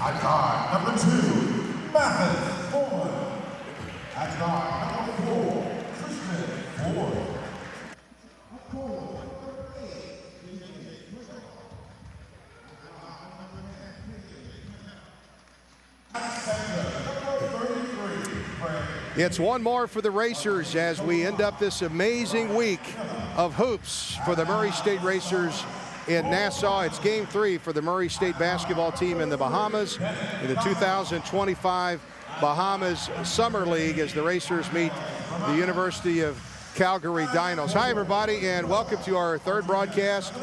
At guard number 2, Mathis Ford. At guard number 4, Tristan Ford. It's one more for the Racers as we end up this amazing week of hoops for the Murray State Racers in Nassau. It's game 3 for the Murray State basketball team in the Bahamas in the 2025 Bahamas Summer League as the Racers meet the University of Calgary Dinos. Hi, everybody, and welcome to our third broadcast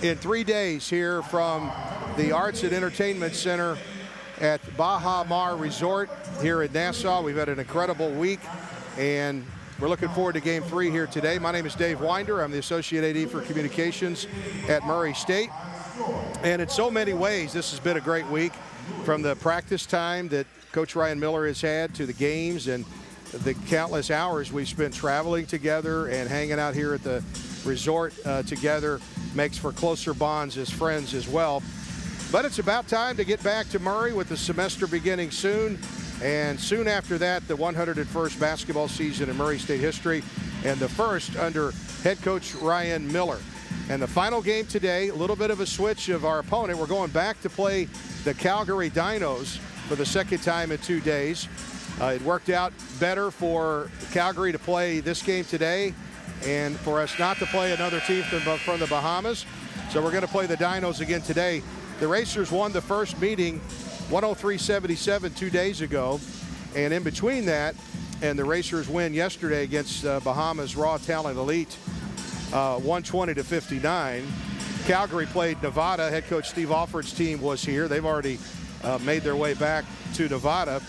in 3 days here from the Arts and Entertainment Center at Baha Resort here in Nassau. We've had an incredible week, and we're looking forward to game 3 here today. My name is Dave Winder. I'm the Associate AD for Communications at Murray State. And in so many ways, this has been a great week, from the practice time that Coach Ryan Miller has had to the games and the countless hours we've spent traveling together and hanging out here at the resort together makes for closer bonds as friends as well. But it's about time to get back to Murray with the semester beginning soon. And soon after that, the 101st basketball season in Murray State history, and the first under head coach Ryan Miller. And the final game today, a little bit of a switch of our opponent. We're going back to play the Calgary Dinos for the second time in 2 days. It worked out better for Calgary to play this game today and for us not to play another team from the Bahamas. So we're going to play the Dinos again today. The Racers won the first meeting 103-77 2 days ago, and in between that and the Racers win yesterday against Bahamas Raw Talent Elite 120-59. Calgary played Nevada. Head coach Steve Alford's team was here. They've already made their way back to Nevada.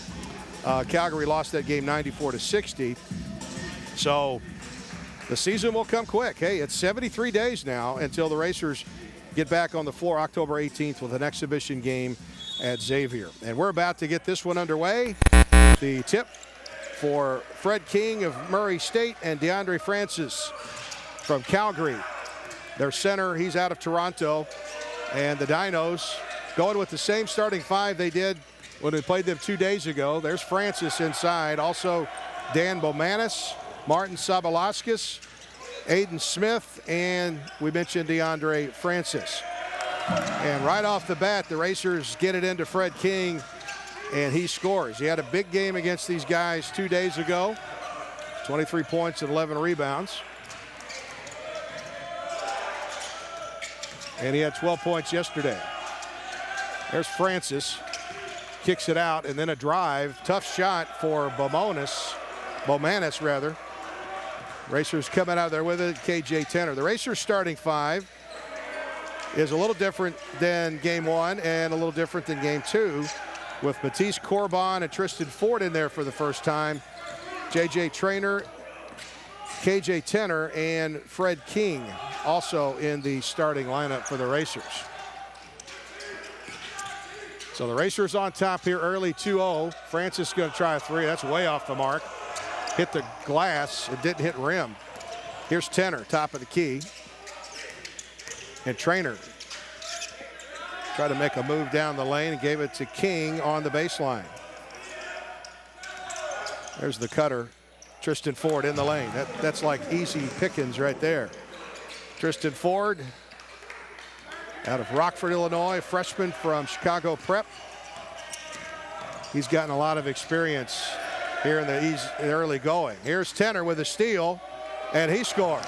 Calgary lost that game 94-60. So the season will come quick. Hey, it's 73 days now until the Racers get back on the floor October 18th with an exhibition game at Xavier. And we're about to get this one underway. The tip for Fred King of Murray State and DeAndre Francis from Calgary. Their center, he's out of Toronto. And the Dinos going with the same starting 5 they did when we played them 2 days ago. There's Francis inside. Also Dan Bomanis, Martin Sabalaskis, Aiden Smith, and we mentioned DeAndre Francis. And right off the bat, the Racers get it into Fred King, and he scores. He had a big game against these guys 2 days ago. 23 points and 11 rebounds. And he had 12 points yesterday. There's Francis. Kicks it out, and then a drive. Tough shot for Bomanis rather. Racers coming out there with it, KJ Tenner. The Racers starting 5 is a little different than game 1 and a little different than game 2, with Matisse Corbin and Tristan Ford in there for the first time. JJ Traynor, KJ Tenner, and Fred King also in the starting lineup for the Racers. So the Racers on top here early, 2-0. Francis going to try a 3. That's way off the mark. Hit the glass. It didn't hit rim. Here's Tenner, top of the key. And Traynor tried to make a move down the lane and gave it to King on the baseline. There's the cutter. Tristan Ford in the lane. That's like easy pickings right there. Tristan Ford out of Rockford, Illinois, freshman from Chicago Prep. He's gotten a lot of experience here in the early going. Here's Tenner with a steal, and he scores.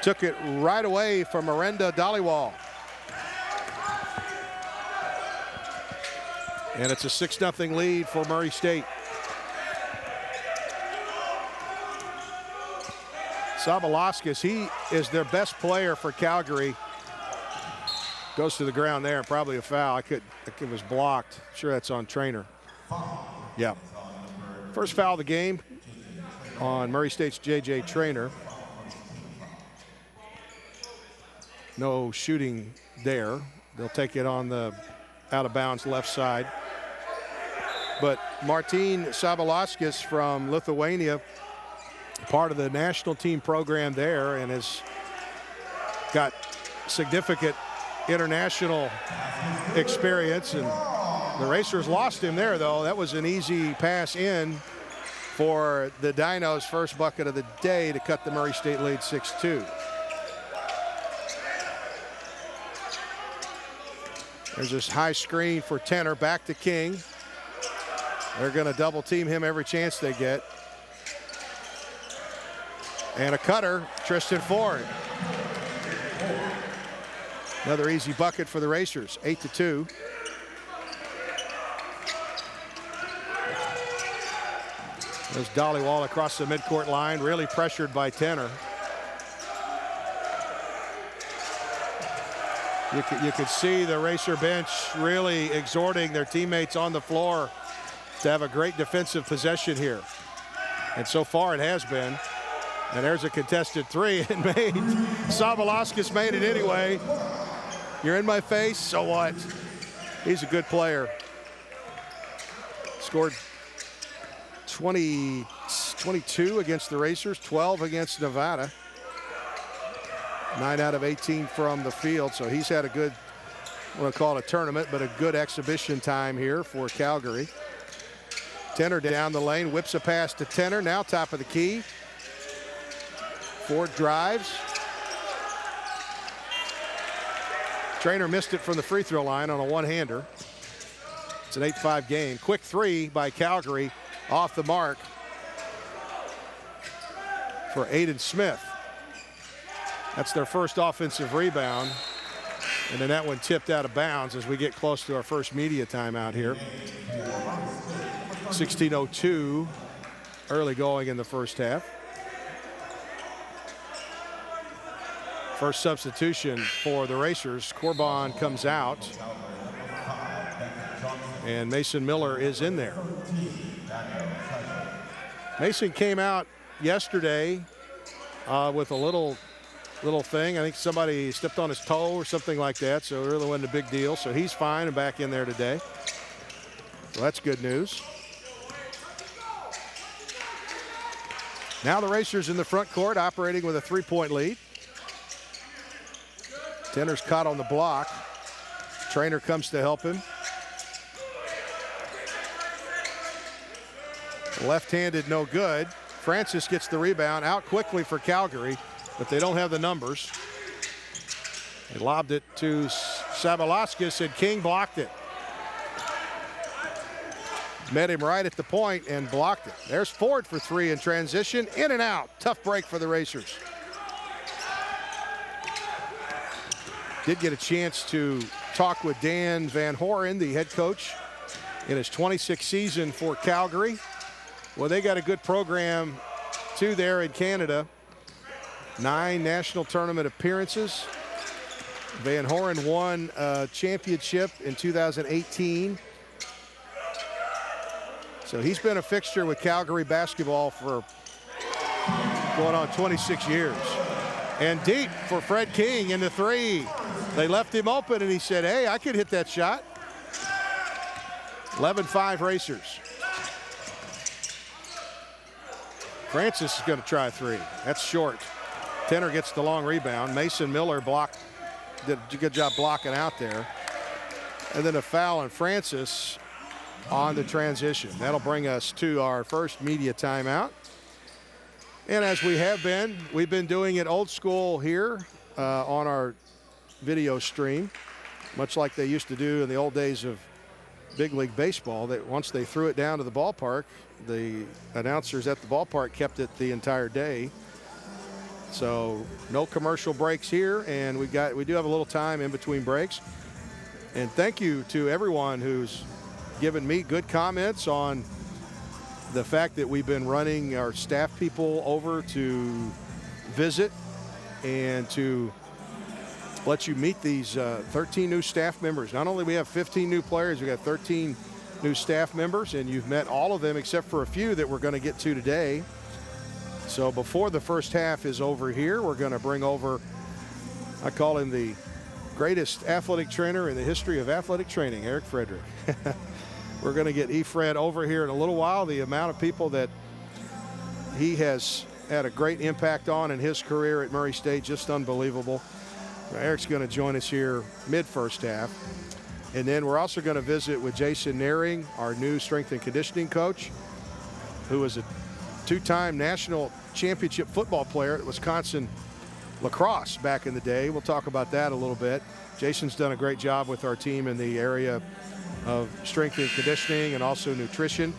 Took it right away from Miranda Dhaliwal. And it's a 6-0 lead for Murray State. Sabalaskis, he is their best player for Calgary. Goes to the ground there, probably a foul. It was blocked. Sure, that's on Traynor. Yeah. First foul of the game on Murray State's JJ Traynor. No shooting there. They'll take it on the out of bounds left side. But Martin Sabalaskis from Lithuania, part of the national team program there, and has got significant international experience, and the Racers lost him there, though. That was an easy pass in for the Dinos' first bucket of the day to cut the Murray State lead 6-2. There's this high screen for Tenner, back to King. They're going to double team him every chance they get. And a cutter, Tristan Ford. Another easy bucket for the Racers, 8-2. There's Dollywall across the midcourt line, really pressured by Tenner. You could see the Racer bench really exhorting their teammates on the floor to have a great defensive possession here. And so far it has been. And there's a contested three and made. Savalauskas made it anyway. You're in my face, so what? He's a good player. Scored 22 against the Racers, 12 against Nevada. 9 out of 18 from the field, so he's had a good, I want to call it a tournament, but a good exhibition time here for Calgary. Tenner down the lane, whips a pass to Tenner, now top of the key. Ford drives. Trainer missed it from the free throw line on a one-hander. It's an 8-5 game. Quick three by Calgary off the mark for Aiden Smith. That's their first offensive rebound. And then that one tipped out of bounds as we get close to our first media timeout here. 16:02 early going in the first half. First substitution for the Racers. Corbin comes out. And Mason Miller is in there. Mason came out yesterday with a little thing. I think somebody stepped on his toe or something like that, so it really wasn't a big deal. So he's fine and back in there today. So that's good news. Now the Racers in the front court operating with a 3-point lead. Tenner's caught on the block. Trainer comes to help him. Left-handed, no good. Francis gets the rebound, out quickly for Calgary, but they don't have the numbers. They lobbed it to Savalauskas, and King blocked it. Met him right at the point and blocked it. There's Ford for three in transition, in and out. Tough break for the Racers. Did get a chance to talk with Dan Van Horen, the head coach, in his 26th season for Calgary. Well, they got a good program too there in Canada. 9 national tournament appearances. Van Horen won a championship in 2018. So he's been a fixture with Calgary basketball for going on 26 years. And deep for Fred King in the three. They left him open and he said, hey, I could hit that shot. 11-5 Racers. Francis is going to try three. That's short. Tenner gets the long rebound. Mason Miller did a good job blocking out there. And then a foul on Francis on the transition. That'll bring us to our first media timeout. And as we've been doing it old school here on our video stream, much like they used to do in the old days of big league baseball. That once they threw it down to the ballpark, the announcers at the ballpark kept it the entire day. So no commercial breaks here, and we do have a little time in between breaks. And thank you to everyone who's given me good comments on the fact that we've been running our staff people over to visit and to let you meet these 13 new staff members. Not only we have 15 new players, we got 13 new staff members, and you've met all of them except for a few that we're going to get to today. So before the first half is over here, we're going to bring over, I call him the greatest athletic trainer in the history of athletic training, Eric Frederick. We're going to get E-Fred over here in a little while. The amount of people that he has had a great impact on in his career at Murray State, just unbelievable. Eric's going to join us here mid-first half. And then we're also going to visit with Jason Naring, our new strength and conditioning coach, who was a two-time national championship football player at Wisconsin lacrosse back in the day. We'll talk about that a little bit. Jason's done a great job with our team in the area of strength and conditioning and also nutrition.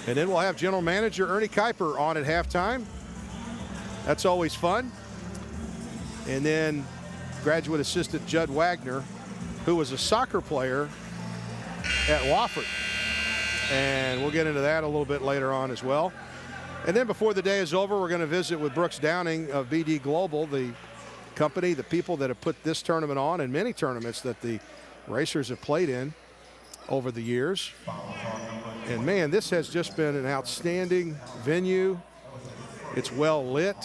And then we'll have general manager Ernie Kuiper on at halftime. That's always fun. And then graduate assistant Judd Wagner, who was a soccer player at Wofford. And we'll get into that a little bit later on as well. And then before the day is over, we're going to visit with Brooks Downing of BD Global, the company, the people that have put this tournament on and many tournaments that the racers have played in over the years. And man, this has just been an outstanding venue. It's well lit,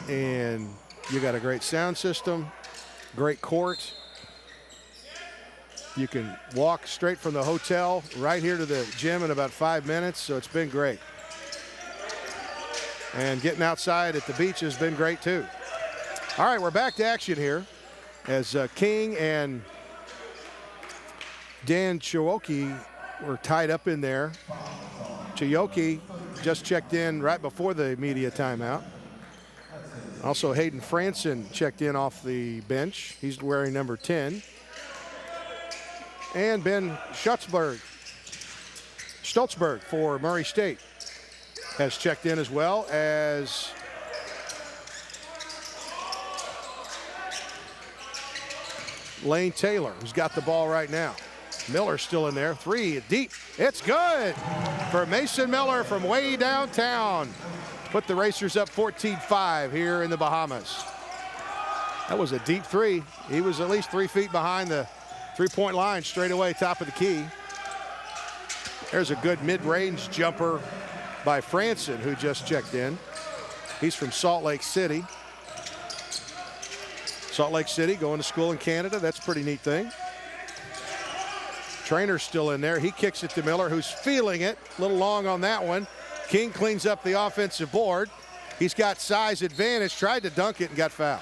and you got a great sound system, great court. You can walk straight from the hotel right here to the gym in about 5 minutes, so it's been great. And getting outside at the beach has been great too. All right, we're back to action here as King and Dan Chioki were tied up in there. Chioki just checked in right before the media timeout. Also, Hayden Franson checked in off the bench. He's wearing number 10. And Ben Stoltzberg for Murray State has checked in, as well as Lane Taylor, who's got the ball right now. Miller's still in there. 3 deep. It's good for Mason Miller from way downtown. Put the Racers up 14-5 here in the Bahamas. That was a deep 3. He was at least 3 feet behind the three-point line, straight away, top of the key. There's a good mid-range jumper by Franson, who just checked in. He's from Salt Lake City. Salt Lake City, going to school in Canada. That's a pretty neat thing. Trainer's still in there. He kicks it to Miller, who's feeling it. A little long on that one. King cleans up the offensive board. He's got size advantage. Tried to dunk it and got fouled.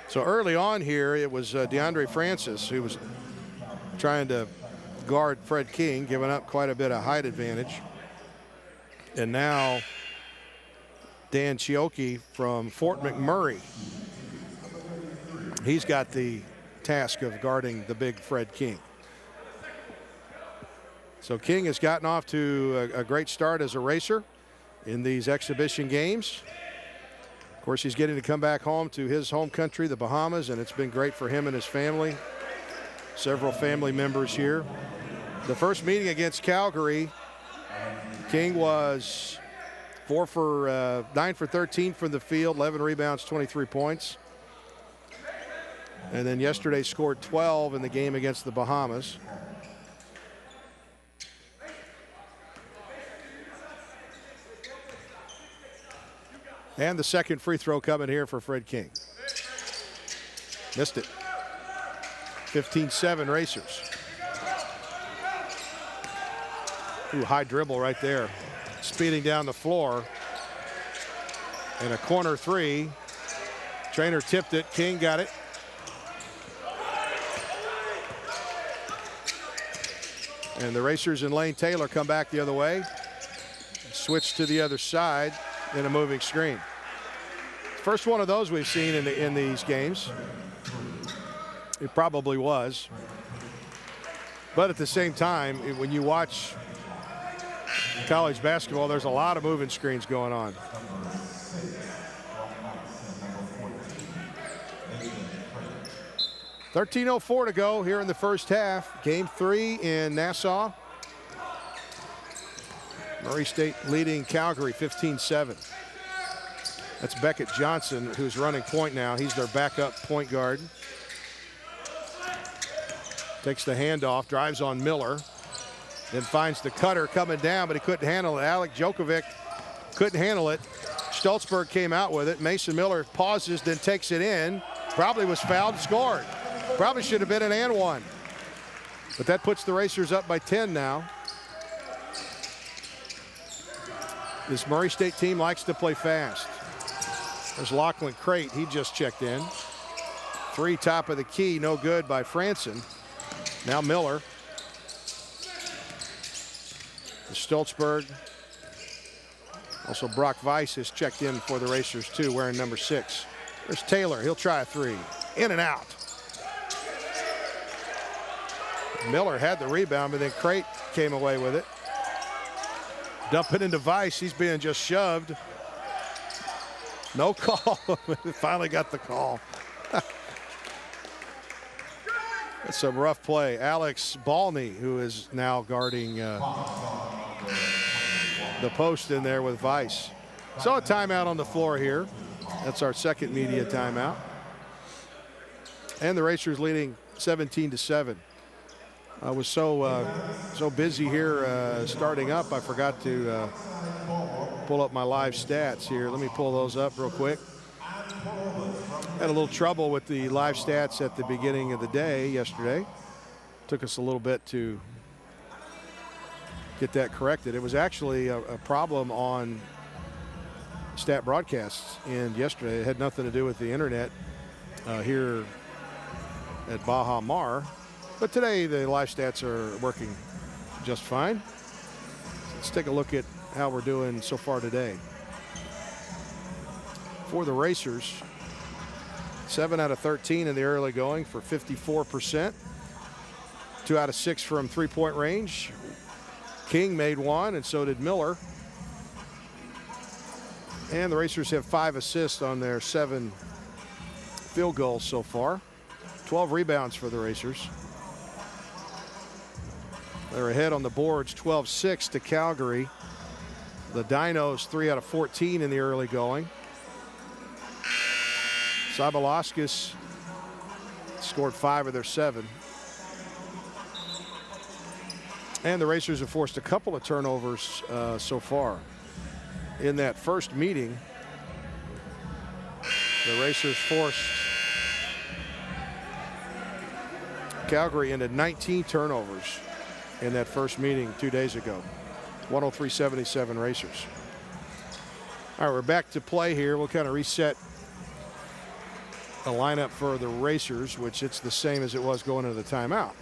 So early on here, it was DeAndre Francis who was trying to guard Fred King, giving up quite a bit of height advantage. And now Dan Chioki from Fort McMurray. He's got the task of guarding the big Fred King. So King has gotten off to a great start as a racer in these exhibition games. Of course, he's getting to come back home to his home country, the Bahamas, and it's been great for him and his family. Several family members here. The first meeting against Calgary, King was 9 for 13 from the field, 11 rebounds, 23 points. And then yesterday scored 12 in the game against the Bahamas. And the second free throw coming here for Fred King. Missed it. 15-7 Racers. Ooh, high dribble right there. Speeding down the floor. And a corner 3. Trainer tipped it. King got it. And the Racers and Lane Taylor come back the other way. Switch to the other side in a moving screen. First one of those we've seen in these games. It probably was. But at the same time, when you watch college basketball, there's a lot of moving screens going on. .13:04 to go here in the first half. Game 3 in Nassau. Murray State leading Calgary 15-7. That's Beckett Johnson, who's running point now. He's their backup point guard. Takes the handoff, drives on Miller, then finds the cutter coming down, but he couldn't handle it. Alec Djokovic couldn't handle it. Stoltzberg came out with it. Mason Miller pauses, then takes it in. Probably was fouled and scored. Probably should have been an and one. But that puts the Racers up by 10 now. This Murray State team likes to play fast. There's Lachlan Crate. He just checked in. 3 top of the key, no good by Franson. Now Miller. Stoltzberg. Also Brock Weiss has checked in for the Racers too, wearing number 6. There's Taylor. He'll try a 3. In and out. Miller had the rebound, but then Crate came away with it. Dump it into Weiss. He's being just shoved. No call. Finally got the call. That's some rough play. Alex Balney, who is now guarding the post in there with Weiss. So a timeout on the floor here. That's our second media timeout. And the Racers leading 17-7. I was so busy here starting up, I forgot to pull up my live stats here. Let me pull those up real quick. Had a little trouble with the live stats at the beginning of the day yesterday. Took us a little bit to get that corrected. It was actually a problem on stat broadcasts and yesterday. It had nothing to do with the internet here at Baha Mar. But today the live stats are working just fine. Let's take a look at how we're doing so far today. For the Racers, 7 out of 13 in the early going for 54%. 2 out of 6 from three-point range. King made 1, and so did Miller. And the Racers have 5 assists on their 7 field goals so far. 12 rebounds for the Racers. They're ahead on the boards, 12-6 to Calgary. The Dinos 3 out of 14 in the early going. Sabalauskas scored 5 of their 7. And the Racers have forced a couple of turnovers so far. In that first meeting, the Racers forced Calgary into 19 turnovers in that first meeting 2 days ago. 103-77 Racers. All right, we're back to play here. We'll kind of reset the lineup for the Racers, which it's the same as it was going into the timeout.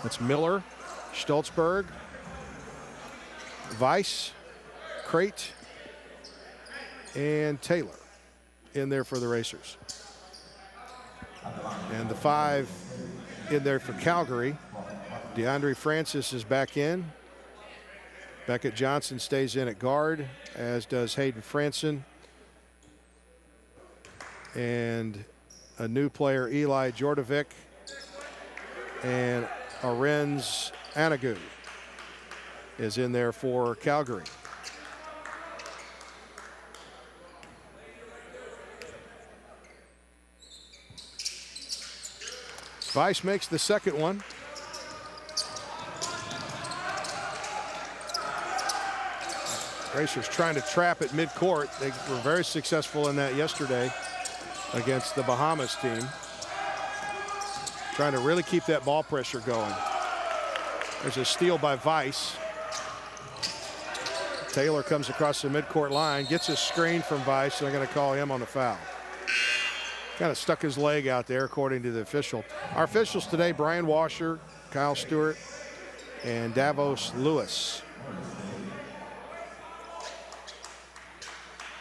It's Miller, Stoltzberg, Weiss, Crate, and Taylor in there for the Racers. And the 5 in there for Calgary. DeAndre Francis is back in. Beckett Johnson stays in at guard, as does Hayden Franson. And a new player, Eli Jordovic, and Arens Anagu is in there for Calgary. Weiss makes the second one. Racers trying to trap at midcourt. They were very successful in that yesterday against the Bahamas team. Trying to really keep that ball pressure going. There's a steal by Weiss. Taylor comes across the midcourt line, gets a screen from Weiss, and they're going to call him on the foul. Kind of stuck his leg out there, according to the official. Our officials today, Brian Washer, Kyle Stewart, and Davos Lewis.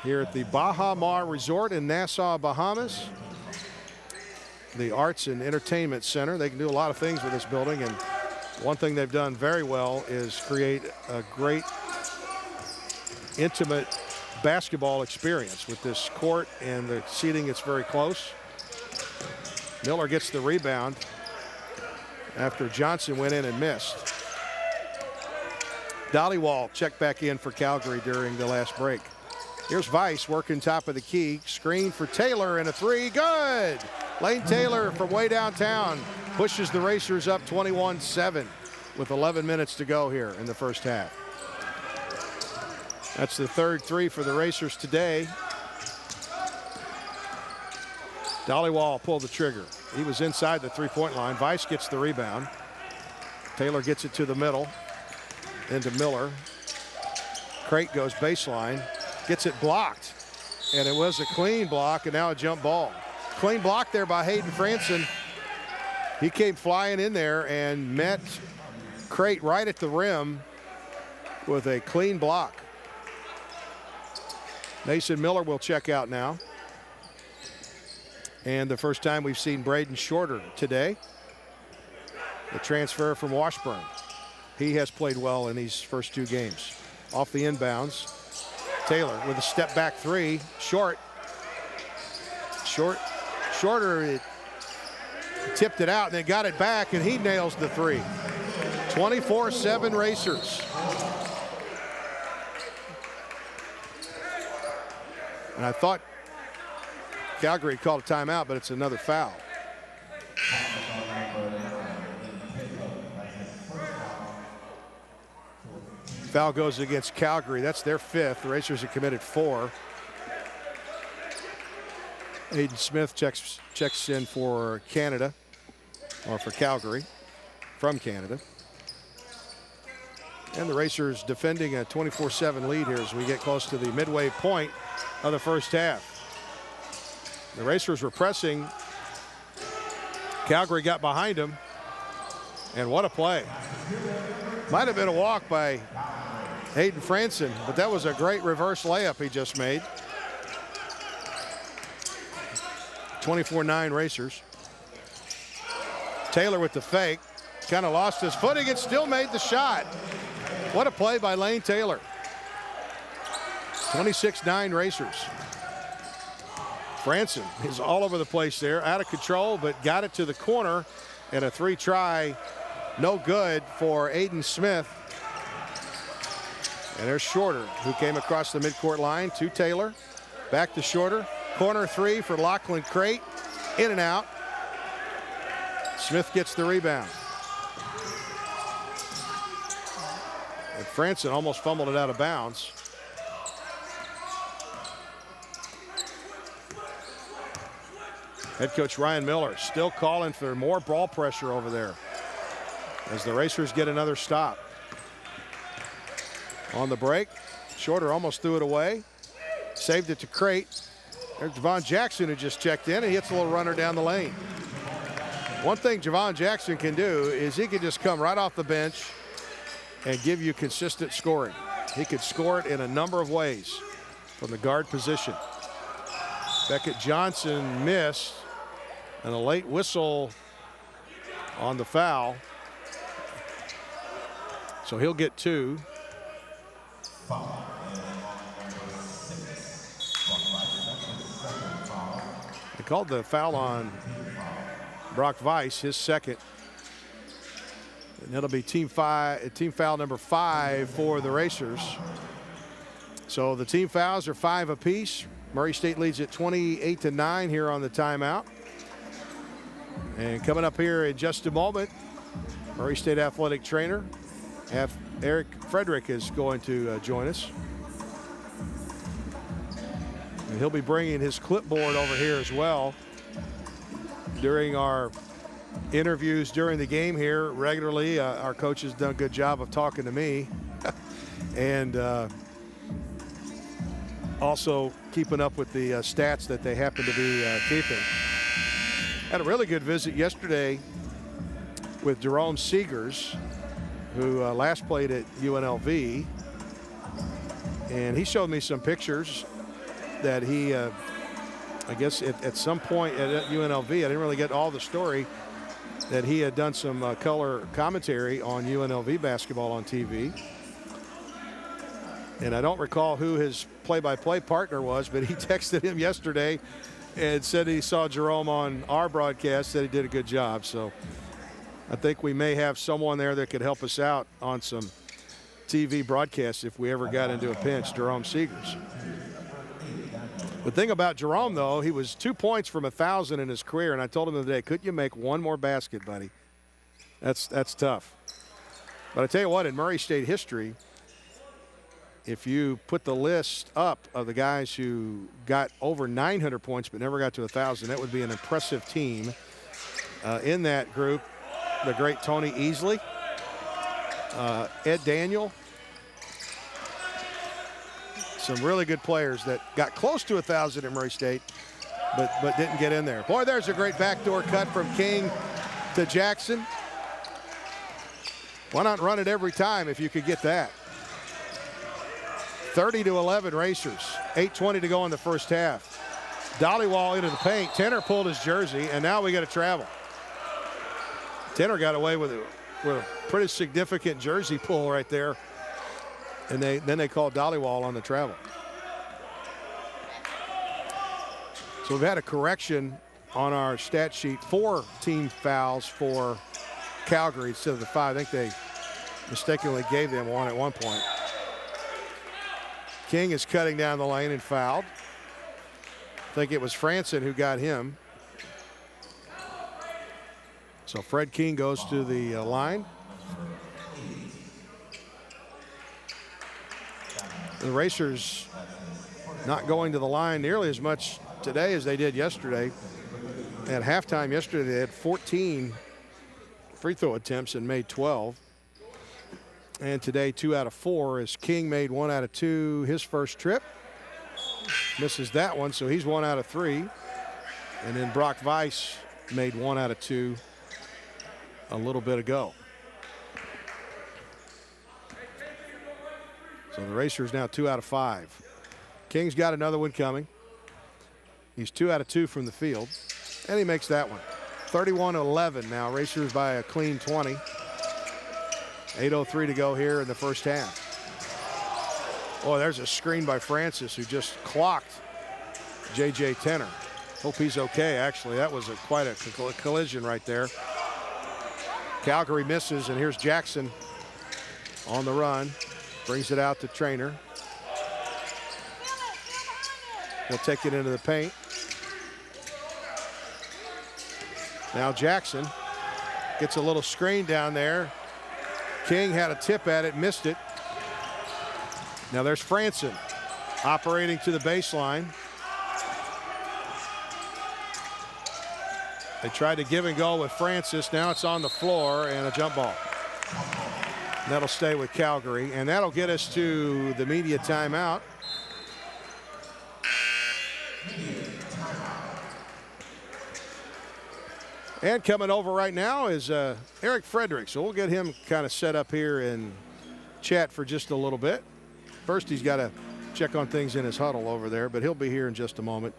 Here at the Baha Mar Resort in Nassau, Bahamas. The Arts and Entertainment Center. They can do a lot of things with this building, and one thing they've done very well is create a great, intimate basketball experience with this court and the seating. It's very close. Miller gets the rebound after Johnson went in and missed. Dollywall checked back in for Calgary during the last break. Here's Weiss working top of the key. Screen for Taylor and a 3. Good! Lane Taylor from way downtown pushes the Racers up 21-7 with 11 minutes to go here in the first half. That's the third 3 for the Racers today. Dollywall pulled the trigger. He was inside the three-point line. Weiss gets the rebound. Taylor gets it to the middle, into Miller. Crate goes baseline, gets it blocked, and it was a clean block, and now a jump ball. Clean block there by Hayden Franson. He came flying in there and met Crate right at the rim with a clean block. Mason Miller will check out now. And the first time we've seen Braden Shorter today. The transfer from Washburn. He has played well in these first 2 games. Off the inbounds. Taylor with a step back 3. Shorter tipped it out and then got it back, and he nails the 3. 24-7 Racers. And I thought Calgary called a timeout, but it's another foul. Foul goes against Calgary. That's their 5th. The Racers have committed 4. Aiden Smith checks in for Canada, or for Calgary, from Canada. And the Racers defending a 24-7 lead here as we get close to the midway point of the first half. The Racers were pressing. Calgary got behind them. And what a play. Might have been a walk by Hayden Franson, but that was a great reverse layup he just made. 24-9 Racers. Taylor with the fake. Kind of lost his footing and still made the shot. What a play by Lane Taylor. 26-9 Racers. Franson is all over the place there, out of control, but got it to the corner, and a 3-try, no good for Aiden Smith. And there's Shorter, who came across the midcourt line to Taylor. Back to Shorter. Corner 3 for Lachlan Crate. In and out. Smith gets the rebound. And Franson almost fumbled it out of bounds. Head coach Ryan Miller still calling for more ball pressure over there as the Racers get another stop. On the break, Shorter almost threw it away. Saved it to Crate. There's Javon Jackson, who just checked in, and he hits a little runner down the lane. One thing Javon Jackson can do is he can just come right off the bench and give you consistent scoring. He could score it in a number of ways from the guard position. Beckett Johnson missed, and a late whistle on the foul. So he'll get 2. They called the foul on Brock Weiss, his 2nd. And it'll be team foul number 5 for the Racers. So the team fouls are 5 apiece. Murray State leads at 28-9 here on the timeout. And coming up here in just a moment, Murray State athletic trainer Eric Frederick is going to join us. And he'll be bringing his clipboard over here as well during our interviews during the game here regularly. Our coach has done a good job of talking to me and also keeping up with the stats that they happen to be keeping. Had a really good visit yesterday with Jerome Seegers, who last played at UNLV. And he showed me some pictures that he, I guess at some point at UNLV, I didn't really get all the story, that he had done some color commentary on UNLV basketball on TV. And I don't recall who his play-by-play partner was, but he texted him yesterday and said he saw Jerome on our broadcast, said he did a good job. So I think we may have someone there that could help us out on some TV broadcasts if we ever got into a pinch, Jerome Seegers. The thing about Jerome, though, he was 2 points from 1,000 in his career, and I told him the other day, couldn't you make one more basket, buddy? That's tough. But I tell you what, in Murray State history, if you put the list up of the guys who got over 900 points but never got to 1,000, that would be an impressive team. In that group, the great Tony Easley, Ed Daniel, some really good players that got close to 1,000 at Murray State, but didn't get in there. Boy, there's a great backdoor cut from King to Jackson. Why not run it every time if you could get that? 30-11 Racers. 8:20 to go in the first half. Dollywall into the paint. Tenner pulled his jersey, and now we got to travel. Tenner got away with a pretty significant jersey pull right there, and then they called Dollywall on the travel. So we've had a correction on our stat sheet. 4 team fouls for Calgary instead of the 5. I think they mistakenly gave them 1 at one point. King is cutting down the lane and fouled. I think it was Franson who got him. So Fred King goes to the line. The Racers not going to the line nearly as much today as they did yesterday. At halftime yesterday, they had 14 free throw attempts and made 12. And today, 2 out of 4, as King made 1 out of 2 his first trip. Misses that one, so he's 1 out of 3. And then Brock Weiss made 1 out of 2 a little bit ago. So the Racers now 2 out of 5. King's got another one coming. He's 2 out of 2 from the field, and he makes that one. 31-11 now. Racers by a clean 20. 8:03 to go here in the first half. Oh, there's a screen by Francis who just clocked J.J. Tenner. Hope he's okay, actually. That was quite a collision right there. Calgary misses, and here's Jackson on the run. Brings it out to Trainer. He'll take it into the paint. Now Jackson gets a little screen down there. King had a tip at it, missed it. Now there's Franson operating to the baseline. They tried to give and go with Francis. Now it's on the floor and a jump ball. And that'll stay with Calgary, and that'll get us to the media timeout. And coming over right now is Eric Frederick. So we'll get him kind of set up here and chat for just a little bit. First, he's got to check on things in his huddle over there, but he'll be here in just a moment.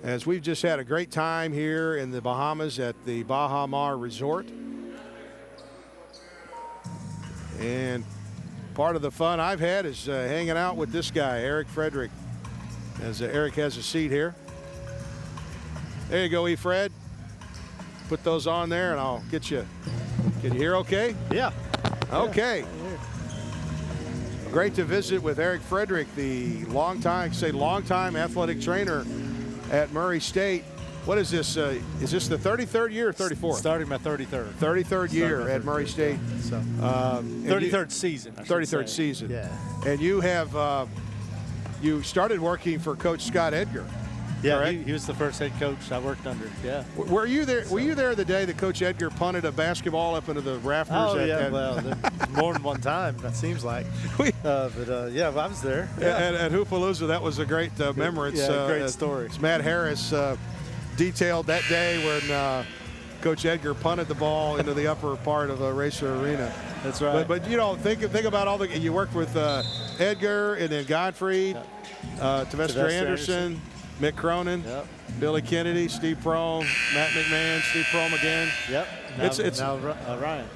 As we've just had a great time here in the Bahamas at the Baha Resort. And part of the fun I've had is hanging out with this guy, Eric Frederick, as Eric has a seat here. There you go, E-Fred. Put those on there and I'll get you. Can you hear okay? Yeah. Okay. Yeah. Great to visit with Eric Frederick, the longtime athletic trainer at Murray State. What is this? Is this the 33rd year or 34th? Starting my 33rd. 33rd year at Murray State. So, 33rd season. 33rd season. Yeah. And you have you started working for Coach Scott Edgar. Yeah, he was the first head coach I worked under. Yeah. Were you there? Were you there the day that Coach Edgar punted a basketball up into the rafters? Oh yeah, well, more than one time. That seems like. Yeah, I was there. Yeah. At Hoopalooza, that was a great memory. Yeah, great story. Matt Harris detailed that day when Coach Edgar punted the ball into the upper part of the Racer Arena. That's right. But you know, think about all you worked with Edgar and then Godfrey, Tavester Anderson. Mick Cronin, yep. Billy Kennedy, Steve Prohm, Matt McMahon, Steve Prohm again. Yep. Now Ryan.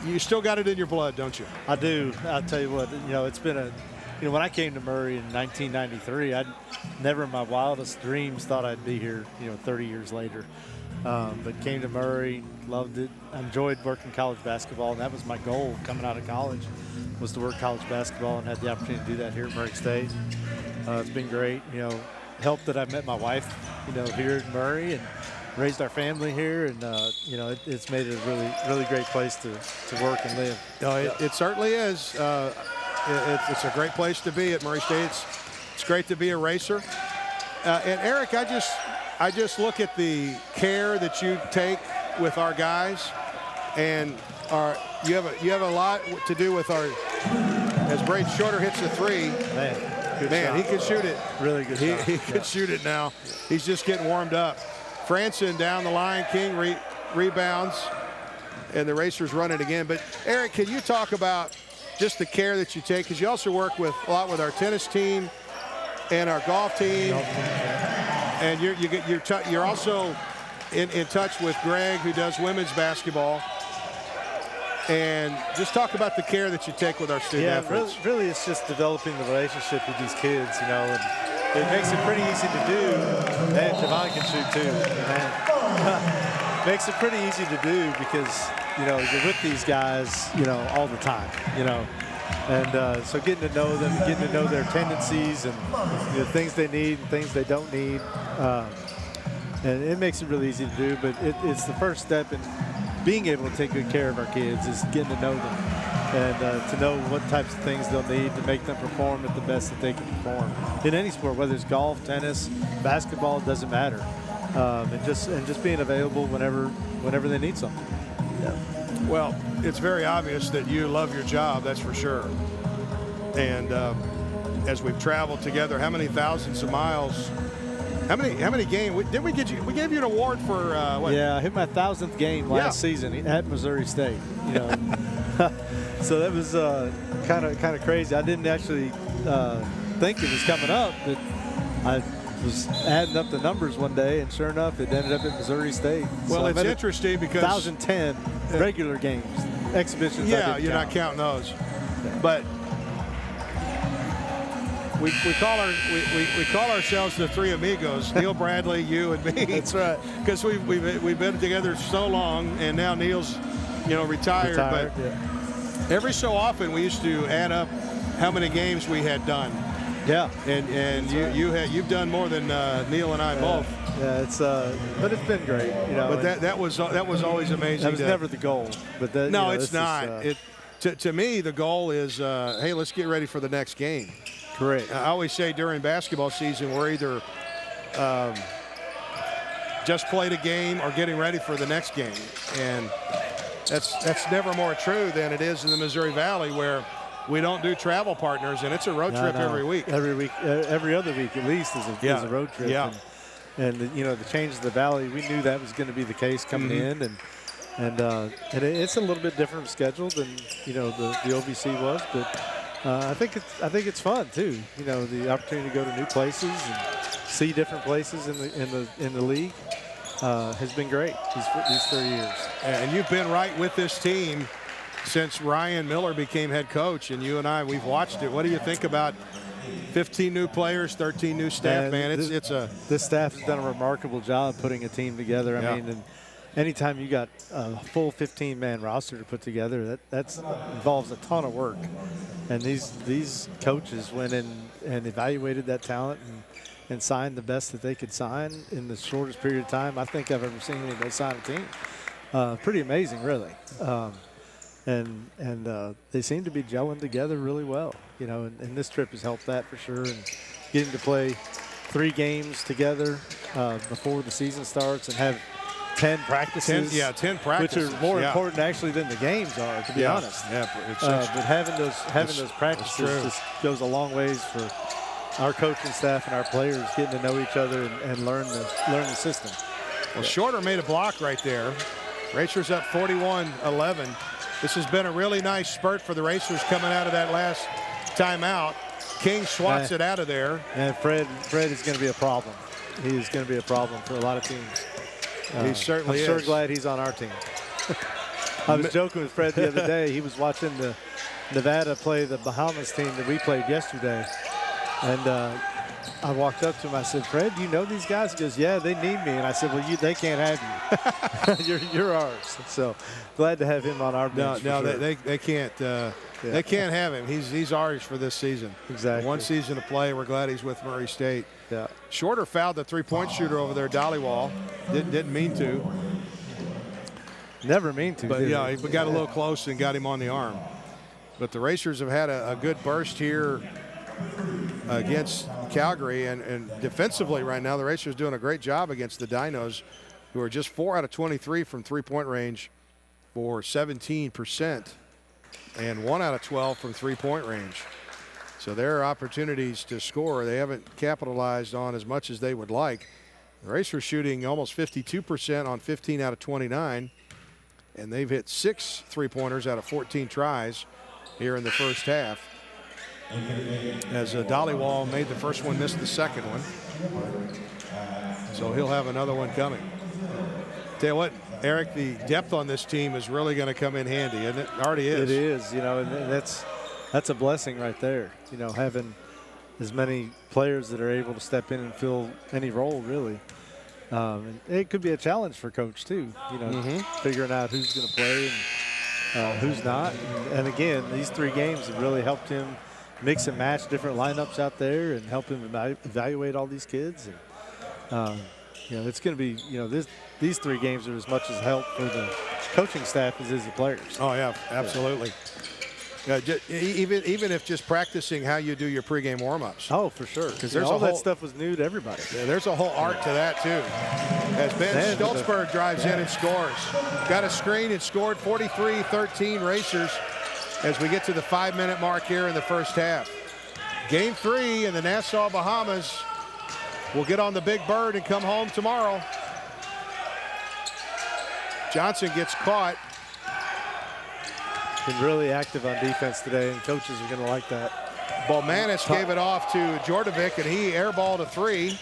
You still got it in your blood, don't you? I do. I'll tell you what. It's been when I came to Murray in 1993, I'd never in my wildest dreams thought I'd be here. 30 years later, but came to Murray, loved it. I enjoyed working college basketball, and that was my goal coming out of college, was to work college basketball, and had the opportunity to do that here at Murray State. It's been great. Helped that I met my wife, here in Murray and raised our family here, and it's made it a really, really great place to work and live. It certainly is. It's a great place to be at Murray State. It's great to be a racer. And Eric, I just look at the care that you take with our guys, and you have a lot to do with our. as Braden Shorter hits the three. Man, good Man, shot. he can shoot it. Really good shot. He could shoot it now. He's just getting warmed up. Franson down the line. King rebounds. And the Racers run it again. But, Eric, can you talk about just the care that you take? Because you also work a lot with our tennis team and our golf team. And you're also in touch with Greg, who does women's basketball. And just talk about the care that you take with our student athletes. Really it's just developing the relationship with these kids, you know, and it makes it pretty easy to do. And Javon can shoot too. And makes it pretty easy to do because, you know, you're with these guys, you know, all the time, you know. And so getting to know them, getting to know their tendencies and, you know, things they need and things they don't need. And it makes it really easy to do, but it's the first step in being able to take good care of our kids is getting to know them and to know what types of things they'll need to make them perform at the best that they can perform in any sport, whether it's golf, tennis, basketball, it doesn't matter. And just being available whenever they need something. Yeah. Well, it's very obvious that you love your job, that's for sure. And as we've traveled together, how many thousands of miles? How many games? We gave you an award for what? Yeah, I hit my 1,000th game last season at Missouri State. You know, so that was kind of crazy. I didn't actually think it was coming up, but I was adding up the numbers one day, and sure enough, it ended up at Missouri State. Well, so it's interesting because 1,010 regular games, exhibitions. Yeah, you're not counting those, but. We call ourselves the three amigos, Neil Bradley, you, and me. That's right. Because we've been together so long, and now Neil's, you know, retired. But every so often we used to add up how many games we had done. Yeah. And you've done more than Neil and I both. Yeah, but it's been great. You know. But that was always amazing. That was never the goal. But that, no, you know, it's not. To me, the goal is, hey, let's get ready for the next game. Correct. I always say during basketball season, we're either just played a game or getting ready for the next game. And that's never more true than it is in the Missouri Valley, where we don't do travel partners, and it's a road trip every week. Every week, every other week at least is a road trip. Yeah. And you know, the change of the Valley, we knew that was going to be the case coming in, and it's a little bit different schedule than, you know, the OVC was, but. I think it's fun too. You know, the opportunity to go to new places and see different places in the league has been great these 3 years. And you've been right with this team since Ryan Miller became head coach, and you and I, we've watched it. What do you think about 15 new players, 13 new staff? Man, this staff has done a remarkable job putting a team together. I mean, and anytime you got a full 15-man roster to put together, that involves a ton of work. And these coaches went in and evaluated that talent and signed the best that they could sign in the shortest period of time I think I've ever seen anybody sign a team. Pretty amazing, really. And they seem to be gelling together really well. You know, and this trip has helped that for sure. And getting to play 3 games together before the season starts and have 10 practices. 10 practices. Which are more important actually than the games are, to be honest. Yeah, but having those practices just goes a long ways for our coaching staff and our players getting to know each other and learn the system. Well, Shorter made a block right there. Racers up 41-11. This has been a really nice spurt for the Racers coming out of that last timeout. King swats it out of there. And Fred is going to be a problem. He is going to be a problem for a lot of teams. He certainly is. I'm sure glad he's on our team. I was joking with Fred the other day. He was watching the Nevada play the Bahamas team that we played yesterday. And I walked up to him. I said, Fred, you know these guys? He goes, yeah, they need me. And I said, well, they can't have you. you're ours. So glad to have him on our bench. No, they can't. They can't have him. He's ours for this season. Exactly. One season to play. We're glad he's with Murray State. Yeah. Shorter fouled the three-point shooter over there, Dollywall. Didn't mean to. Never mean to. But yeah, he got a little close and got him on the arm. But the Racers have had a good burst here against Calgary, and defensively right now the Racers doing a great job against the Dinos, who are just 4 out of 23 from three-point range for 17%. and 1 out of 12 from three-point range. So there are opportunities to score. They haven't capitalized on as much as they would like. The Racers shooting almost 52% on 15 out of 29, and they've hit 6 three-pointers out of 14 tries here in the first half. As Dollywall made the first one, missed the second one. So he'll have another one coming. Tell you what, Eric, the depth on this team is really going to come in handy, and it already is. It is, you know, and that's a blessing right there. You know, having as many players that are able to step in and fill any role, really. And it could be a challenge for Coach too. You know, figuring out who's going to play and who's not. And again, these 3 games have really helped him mix and match different lineups out there and help him evaluate all these kids. And, you know, it's going to be, you know, these 3 games are as much as help for the coaching staff as is the players. Oh, yeah, absolutely. Yeah, even if just practicing how you do your pregame warm-ups. Oh, for sure. Because all that stuff was new to everybody. Yeah, there's a whole art to that, too. As Ben Stoltzberg drives in and scores. Got a screen and scored. 43-13 Racers as we get to the 5-minute mark here in the first half. Game 3 in the Nassau, Bahamas. We'll get on the Big Bird and come home tomorrow. Johnson gets caught. Been really active on defense today, and coaches are going to like that. Balmanis gave it off to Jordovic, and he airballed a 3.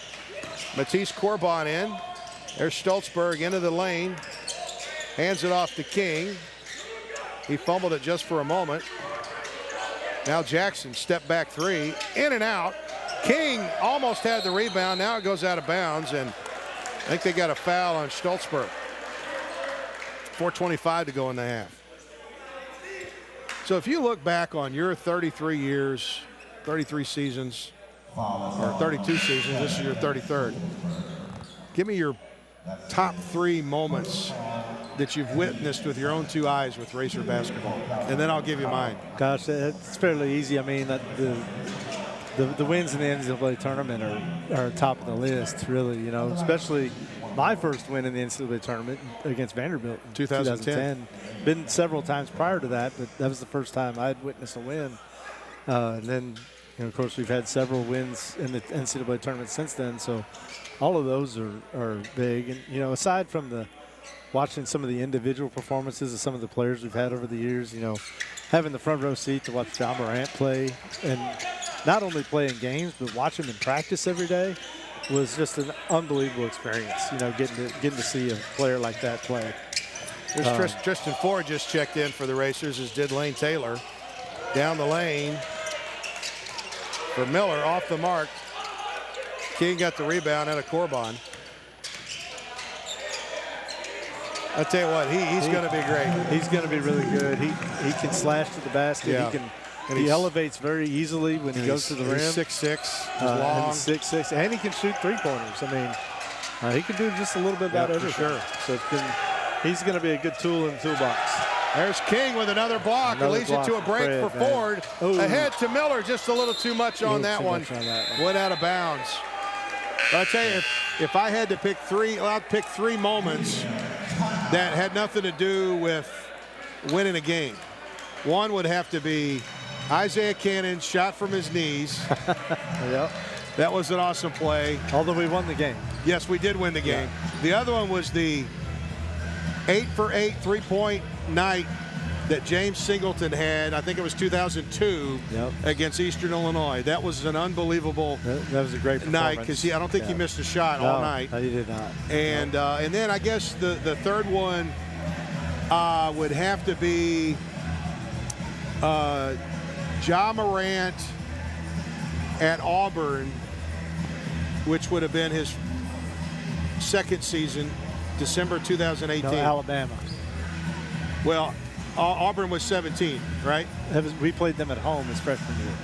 Matisse Corbin in. There's Stoltzberg into the lane. Hands it off to King. He fumbled it just for a moment. Now Jackson, step back 3. In and out. King almost had the rebound. Now it goes out of bounds, and I think they got a foul on Stoltzberg. 4:25 to go in the half. So if you look back on your 33 years, 33 seasons, or 32 seasons, this is your 33rd. Give me your top 3 moments that you've witnessed with your own 2 eyes with Racer basketball, and then I'll give you mine. Gosh, it's fairly easy. I mean, the wins in the NCAA tournament are top of the list, really, you know, especially my first win in the NCAA tournament against Vanderbilt in 2010. Been several times prior to that, but that was the first time I'd witnessed a win. And then, you know, of course, we've had several wins in the NCAA tournament since then. So all of those are big. And, you know, aside from watching some of the individual performances of some of the players we've had over the years, you know, having the front row seat to watch John Morant play, and not only play in games, but watch him in practice every day was just an unbelievable experience, you know, getting to see a player like that play. Tristan Ford just checked in for the Racers, as did Lane Taylor. Down the lane for Miller, off the mark. King got the rebound and a Corbin. I tell you what, he's going to be great. He's going to be really good. He can slash to the basket. Yeah. He elevates very easily when he goes to the rim. He's 6'6", long. 6'6", and he can shoot 3-pointers. I mean, he can do just a little bit about everything. Sure. So he's going to be a good tool in the toolbox. There's King with another block. It leads it to a break for Ford. Ooh. Ahead to Miller, just a little too much on that one. Went out of bounds. But I tell you, if I had to pick 3, I'd pick 3 moments that had nothing to do with winning a game. One would have to be Isaiah Cannon's shot from his knees. Yep. That was an awesome play. Although we won the game. Yes, we did win the game. Yeah. The other one was the 8-for-8 3-point night that James Singleton had. I think it was 2002 against Eastern Illinois. That was an unbelievable that was a great night, because I don't think he missed a shot all night. No, he did not. And then I guess the third one would have to be Ja Morant at Auburn, which would have been his second season, December 2018. No, Alabama. Well, Auburn was 17, right? We played them at home his freshman year.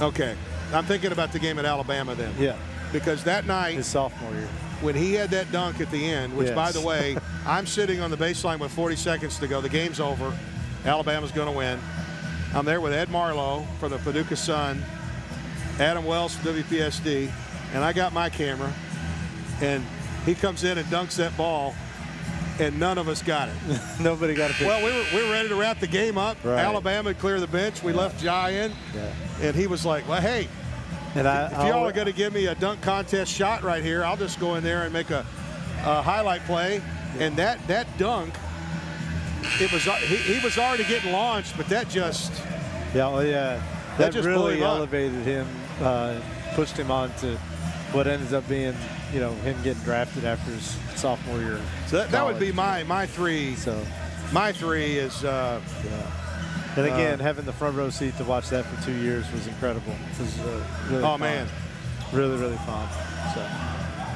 Okay. I'm thinking about the game at Alabama then. Yeah. Because that night, his sophomore year, when he had that dunk at the end, which, by the way, I'm sitting on the baseline with 40 seconds to go. The game's over. Alabama's going to win. I'm there with Ed Marlowe for the Paducah Sun, Adam Wells from WPSD, and I got my camera, and he comes in and dunks that ball, and none of us got it. Nobody got a picture. Well, we were ready to wrap the game up. Right. Alabama would clear the bench. We left Jai in, and he was like, well, hey, and if y'all are going to give me a dunk contest shot right here, I'll just go in there and make a highlight play. And that dunk, he was already getting launched, but that just that just really elevated him, pushed him on to what ended up being, you know, him getting drafted after his sophomore year. So that would be my three. So my three is. And again, having the front row seat to watch that for 2 years was incredible. It was really fun. Man, really, really fun. So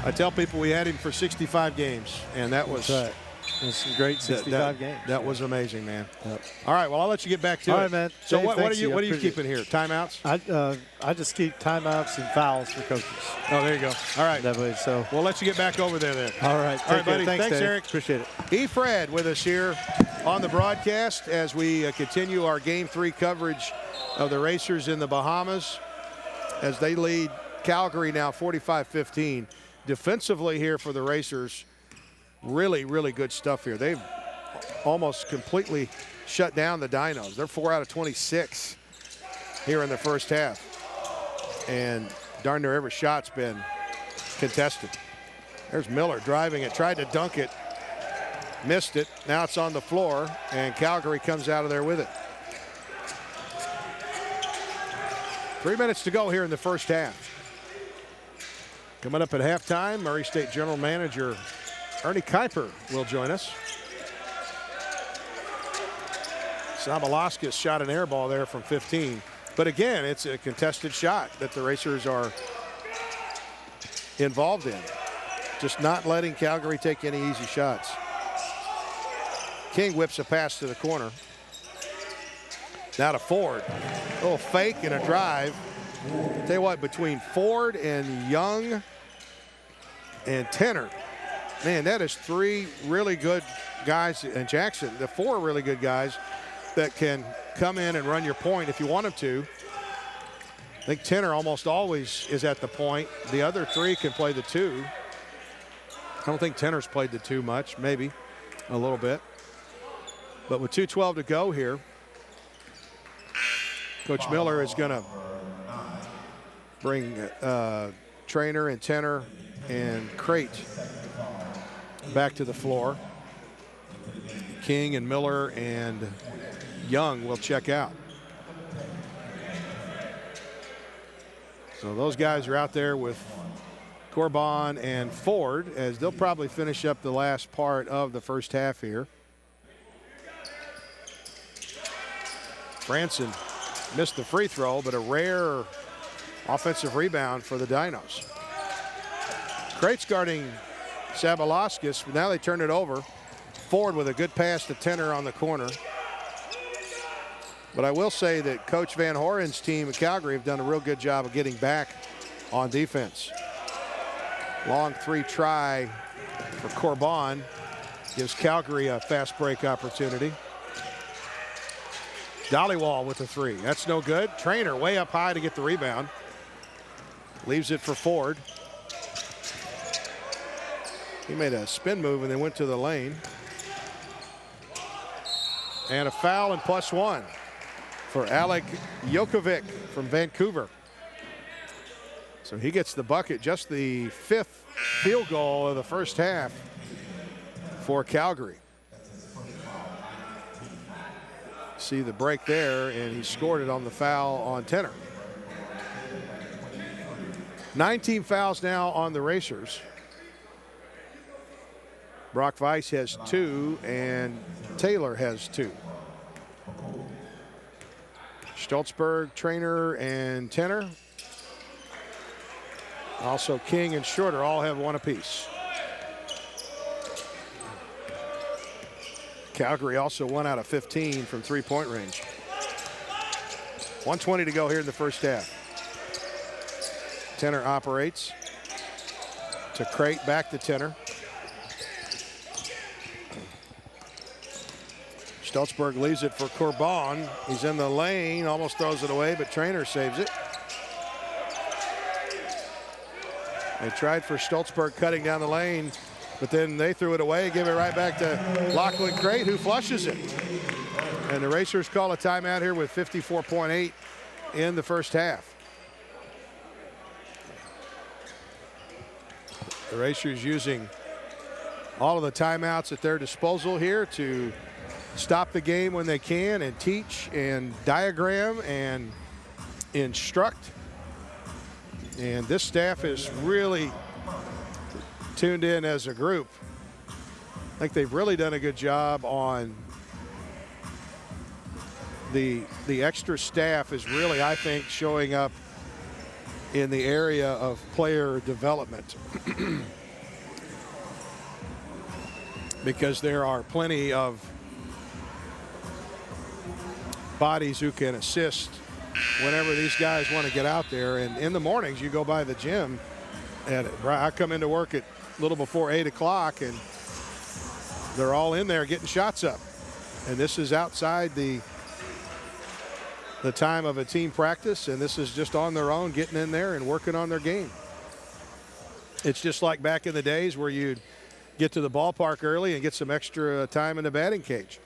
I tell people we had him for 65 games, and that was. It was some great 65 games. That was amazing, man. Yep. All right, well, I'll let you get back to it. All right, man. So Dave, what are you keeping here? Timeouts? I just keep timeouts and fouls for coaches. Oh, there you go. All right. That way, so we'll let you get back over there then. All right. All right, buddy. Thanks, Dave. Eric. Appreciate it. E. Fred with us here on the broadcast as we continue our Game 3 coverage of the Racers in the Bahamas as they lead Calgary now 45-15. Defensively here for the Racers, really, really good stuff here. They've almost completely shut down the Dinos. They're 4 out of 26 here in the first half. And darn near every shot's been contested. There's Miller driving it, tried to dunk it, missed it. Now it's on the floor, and Calgary comes out of there with it. 3 minutes to go here in the first half. Coming up at halftime, Murray State General Manager Ernie Kuiper will join us. Sabalaskis shot an air ball there from 15. But again, it's a contested shot that the Racers are involved in. Just not letting Calgary take any easy shots. King whips a pass to the corner. Now to Ford. A little fake and a drive. Tell you what, between Ford and Young and Tenner, man, that is three really good guys, and Jackson, the four really good guys that can come in and run your point if you want them to. I think Tenner almost always is at the point. The other three can play the two. I don't think Tenner's played the two much, maybe a little bit. But with 2:12 to go here, Coach Miller is going to bring Trainer and Tenner and Crate back to the floor. King and Miller and Young will check out. So those guys are out there with Corbin and Ford, as they'll probably finish up the last part of the first half here. Franson missed the free throw, but a rare offensive rebound for the Dinos. Crate's guarding Sabalaskis, but now they turn it over. Ford with a good pass to Tenner on the corner. But I will say that Coach Van Horen's team at Calgary have done a real good job of getting back on defense. Long three try for Corbin gives Calgary a fast break opportunity. Dollywall with the three. That's no good. Trainer way up high to get the rebound. Leaves it for Ford. He made a spin move and then went to the lane. And a foul and +1 for Alec Jokovic from Vancouver. So he gets the bucket, just the 5th field goal of the first half for Calgary. See the break there, and he scored it on the foul on Tenner. 19 fouls now on the Racers. Brock Weiss has 2, and Taylor has 2. Stoltzberg, Trainer, and Tenner. Also King and Shorter all have 1 apiece. Calgary also 1 out of 15 from three-point range. 1:20 to go here in the first half. Tenner operates to Crate, back to Tenner. Stoltzberg leaves it for Corbin. He's in the lane, almost throws it away, but Trainer saves it. They tried for Stoltzberg cutting down the lane. But then they threw it away, give it right back to Lachlan Crate, who flushes it. And the Racers call a timeout here with 54.8 in the first half. The Racers using all of the timeouts at their disposal here to stop the game when they can and teach and diagram and instruct. And this staff is really tuned in as a group. I think they've really done a good job on the extra staff is really, I think, showing up in the area of player development. Because there are plenty of bodies who can assist whenever these guys want to get out there. And in the mornings, you go by the gym, and I come into work at a little before 8 o'clock, and they're all in there getting shots up. And this is outside the time of a team practice, and this is just on their own, getting in there and working on their game. It's just like back in the days where you'd get to the ballpark early and get some extra time in the batting cage.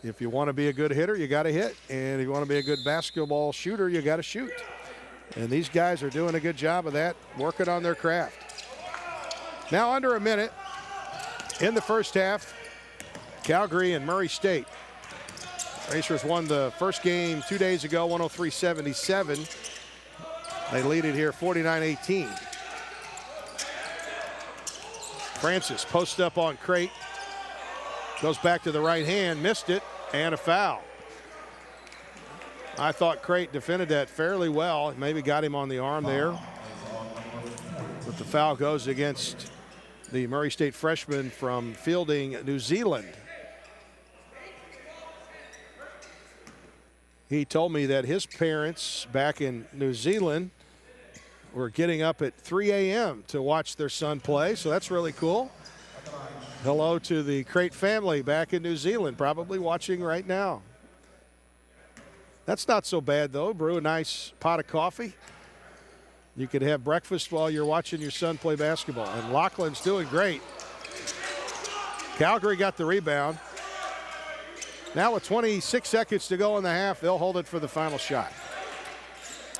If you want to be a good hitter, you got to hit. And if you want to be a good basketball shooter, you got to shoot. And these guys are doing a good job of that, working on their craft. Now under a minute in the first half, Calgary and Murray State. Racers won the first game 2 days ago, 103-77. They lead it here 49-18. Francis posts up on Crate. Goes back to the right hand, missed it, and a foul. I thought Crate defended that fairly well. Maybe got him on the arm there. But the foul goes against the Murray State freshman from Fielding, New Zealand. He told me that his parents back in New Zealand were getting up at 3 a.m. to watch their son play, so that's really cool. Hello to the Crate family back in New Zealand, probably watching right now. That's not so bad, though. Brew a nice pot of coffee. You could have breakfast while you're watching your son play basketball. And Lachlan's doing great. Calgary got the rebound. Now with 26 seconds to go in the half, they'll hold it for the final shot.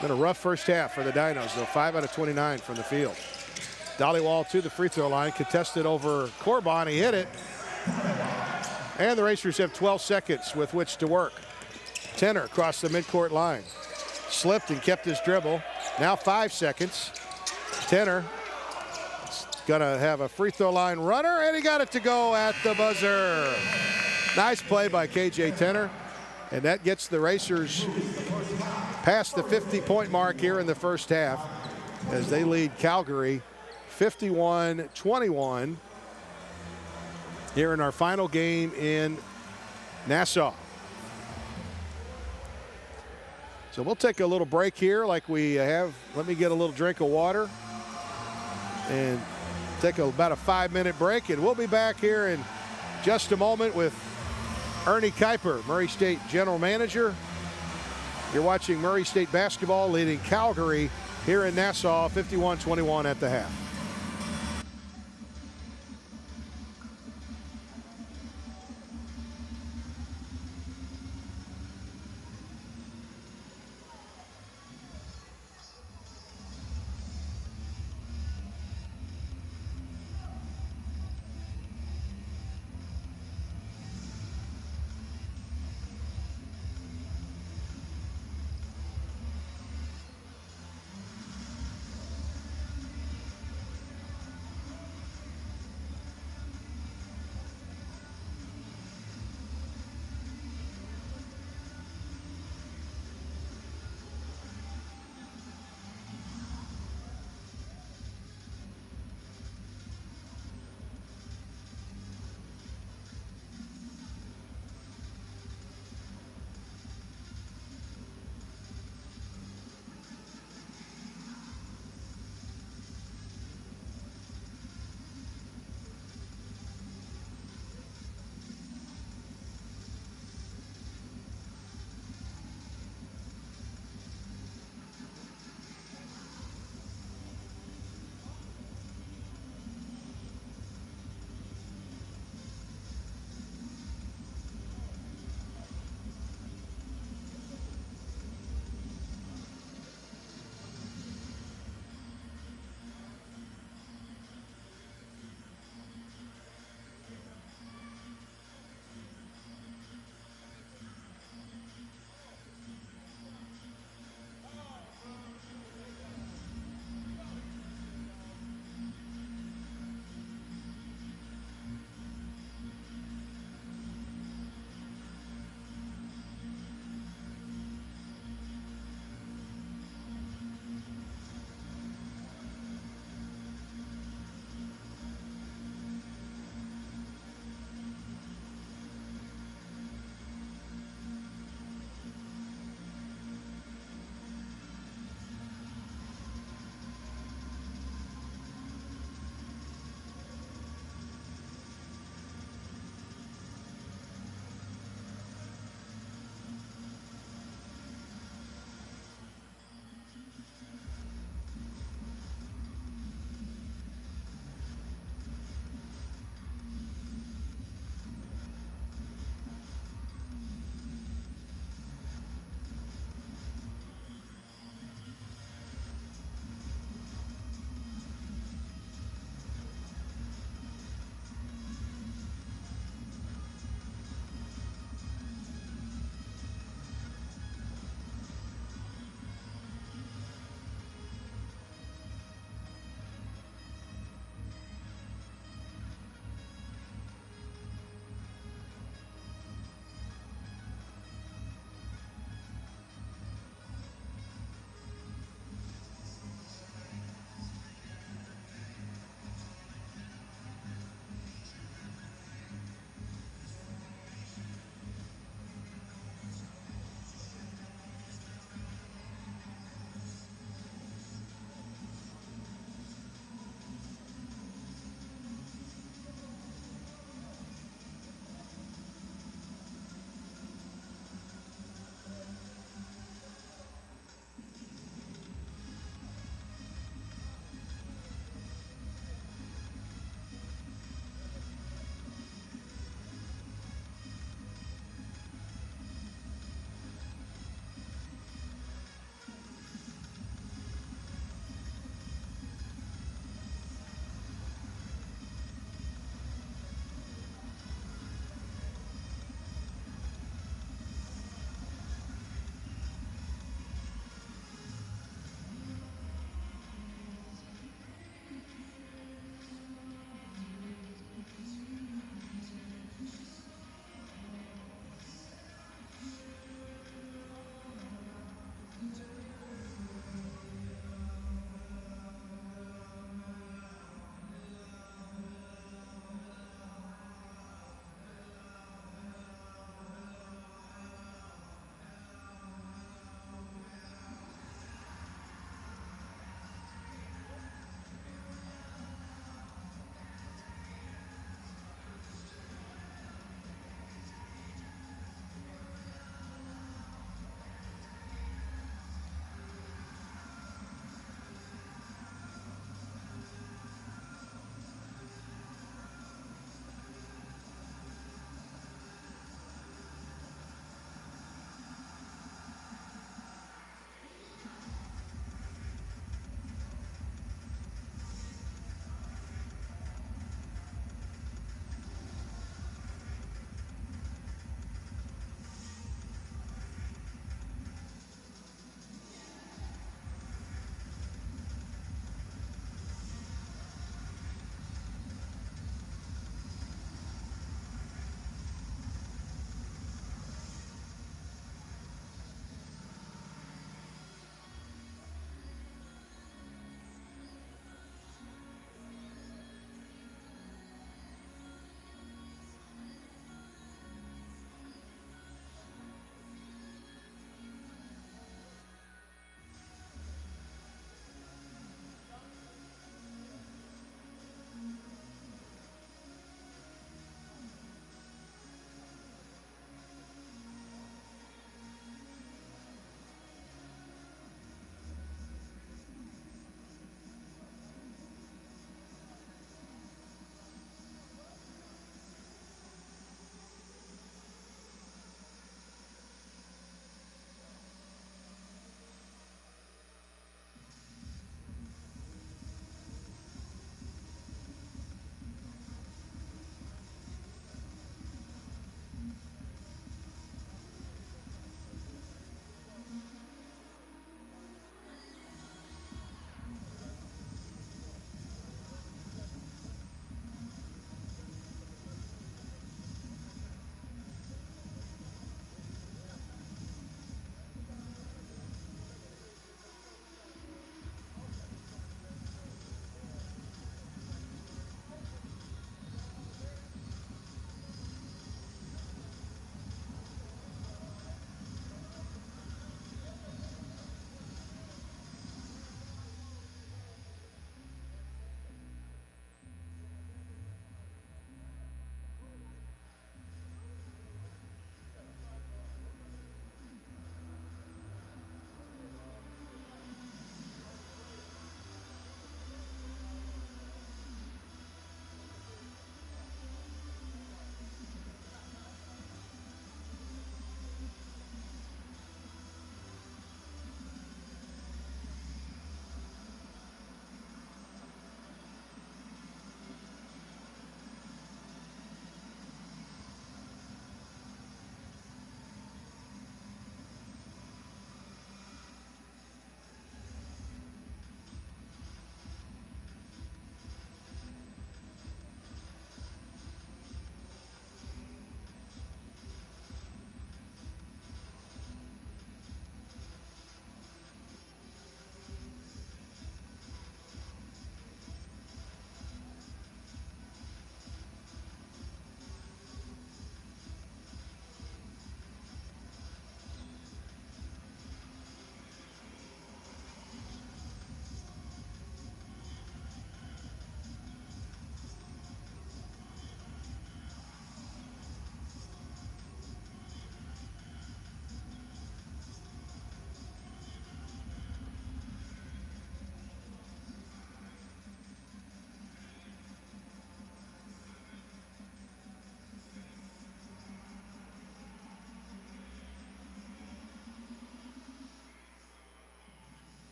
Been a rough first half for the Dinos, though. 5 out of 29 from the field. Dollywall to the free throw line, contested over Corbin. He hit it. And the Racers have 12 seconds with which to work. Tenner across the midcourt line. Slipped and kept his dribble. Now 5 seconds. Tenner gonna have a free throw line runner, and he got it to go at the buzzer. Nice play by KJ Tenner, and that gets the Racers past the 50-point mark here in the first half as they lead Calgary 51-21 here in our final game in Nassau. So we'll take a little break here like we have. Let me get a little drink of water and take about a 5-minute break, and we'll be back here in just a moment with Ernie Kuiper, Murray State General Manager. You're watching Murray State basketball leading Calgary here in Nassau, 51-21 at the half.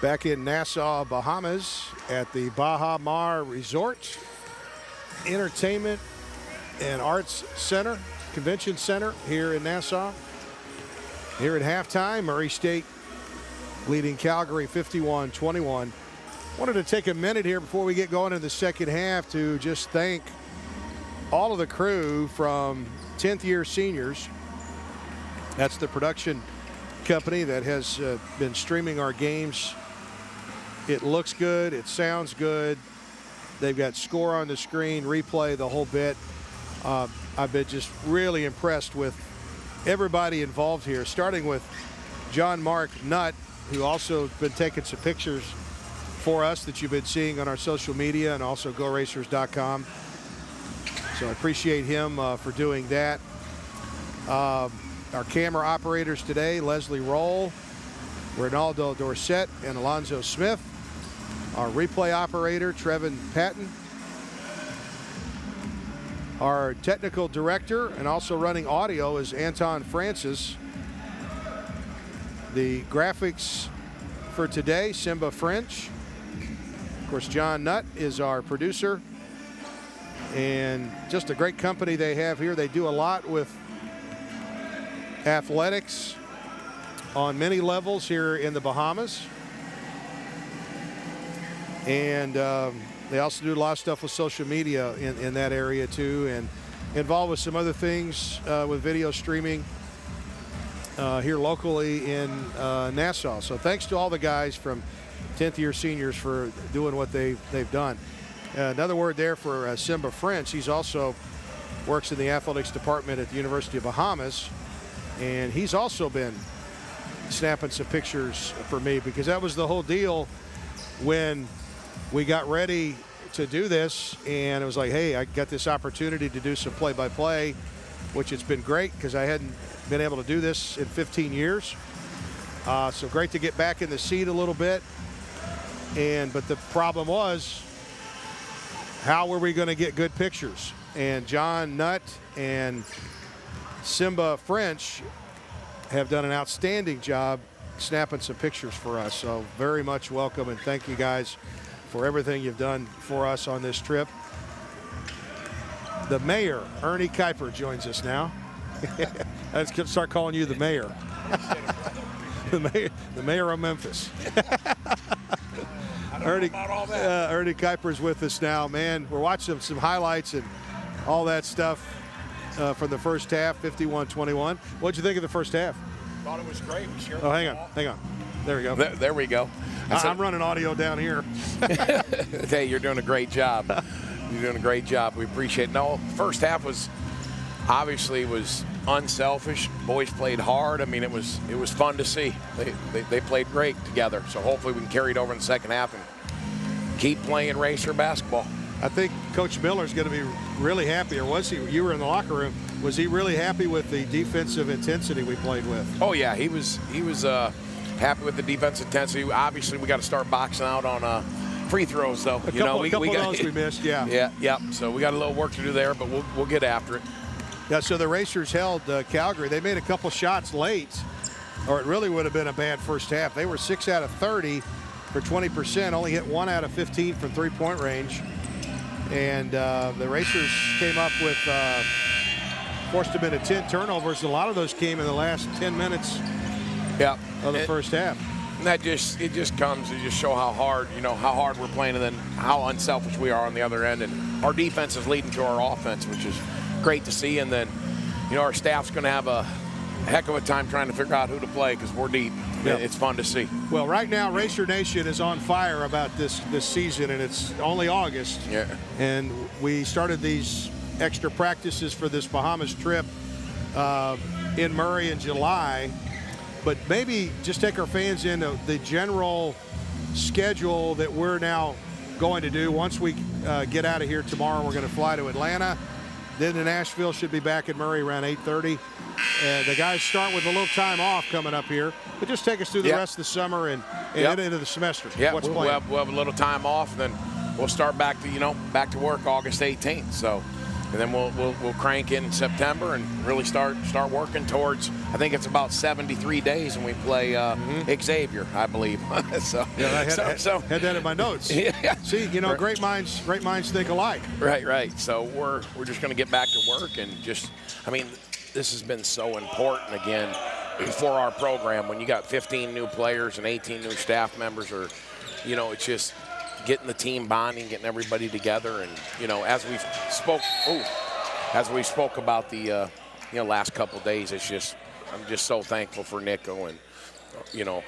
Back in Nassau, Bahamas at the Baha Resort, Entertainment and Arts Center, Convention Center here in Nassau. Here at halftime, Murray State leading Calgary 51-21. Wanted to take a minute here before we get going in the second half to just thank all of the crew from 10th year seniors. That's the production company that has been streaming our games. It looks good, it sounds good. They've got score on the screen, replay, the whole bit. I've been just really impressed with everybody involved here, starting with John Mark Nutt, who also been taking some pictures for us that you've been seeing on our social media and also GoRacers.com. So I appreciate him for doing that. Our camera operators today, Leslie Roll, Ronaldo Dorset, and Alonzo Smith. Our replay operator, Trevin Patton. Our technical director and also running audio is Anton Francis. The graphics for today, Simba French. Of course, John Nutt is our producer. And just a great company they have here. They do a lot with athletics on many levels here in the Bahamas. And they also do a lot of stuff with social media in that area too, and involved with some other things with video streaming here locally in Nassau. So thanks to all the guys from 10th year seniors for doing what they've done. Another word there for Simba French. He's also works in the athletics department at the University of Bahamas, and he's also been snapping some pictures for me, because that was the whole deal when we got ready to do this, and it was like, hey, I got this opportunity to do some play-by-play, which it's been great because I hadn't been able to do this in 15 years. So great to get back in the seat a little bit. But the problem was, how were we going to get good pictures? And John Nutt and Simba French have done an outstanding job snapping some pictures for us. So very much welcome, and thank you guys for everything you've done for us on this trip. The mayor, Ernie Kuiper, joins us now. Let's start calling you the mayor. the mayor of Memphis. Ernie Kuiper's with us now, man. We're watching some highlights and all that stuff from the first half, 51-21. What'd you think of the first half? Thought it was great. Oh, hang on. There we go. There we go. I'm running audio down here. Hey, you're doing a great job. You're doing a great job. We appreciate it. No, first half was obviously unselfish. Boys played hard. I mean, it was fun to see. They played great together. So hopefully we can carry it over in the second half and keep playing Racer basketball. I think Coach Miller's going to be really happy, or was he? You were in the locker room. Was he really happy with the defensive intensity we played with? Oh yeah, he was happy with the defensive intensity. Obviously, we got to start boxing out on free throws, though. A couple of those we missed, yeah. Yeah. So we got a little work to do there, but we'll get after it. Yeah. So the Racers held Calgary. They made a couple shots late, or it really would have been a bad first half. They were 6 out of 30 for 20%. Only hit 1 out of 15 from three-point range, and the Racers came up with forced them into 10 turnovers. A lot of those came in the last 10 minutes. Yeah, of the first half. And it just comes to just show how hard we're playing, and then how unselfish we are on the other end. And our defense is leading to our offense, which is great to see. And then, our staff's going to have a heck of a time trying to figure out who to play, because we're deep. Yeah. It's fun to see. Well, right now, Racer Nation is on fire about this season, and it's only August. Yeah. And we started these extra practices for this Bahamas trip in Murray in July. But maybe just take our fans into the general schedule that we're now going to do. Once we get out of here tomorrow, we're going to fly to Atlanta. Then to Nashville, should be back in Murray around 8:30. And the guys start with a little time off coming up here. But just take us through the rest of the summer and into the semester. Yeah, What's we'll have a little time off, and then we'll start back to work August 18th. So and then we'll crank in September and really start working towards. I think it's about 73 days, and we play Xavier, I believe. So yeah, I had that in my notes. Yeah. See, you know, great minds think alike. Right. So we're just going to get back to work and just. I mean, this has been so important again for our program when you got 15 new players and 18 new staff members, or you know, it's just getting the team bonding, getting everybody together, and you know, as we spoke about the last couple of days, it's just I'm just so thankful for Nico and you know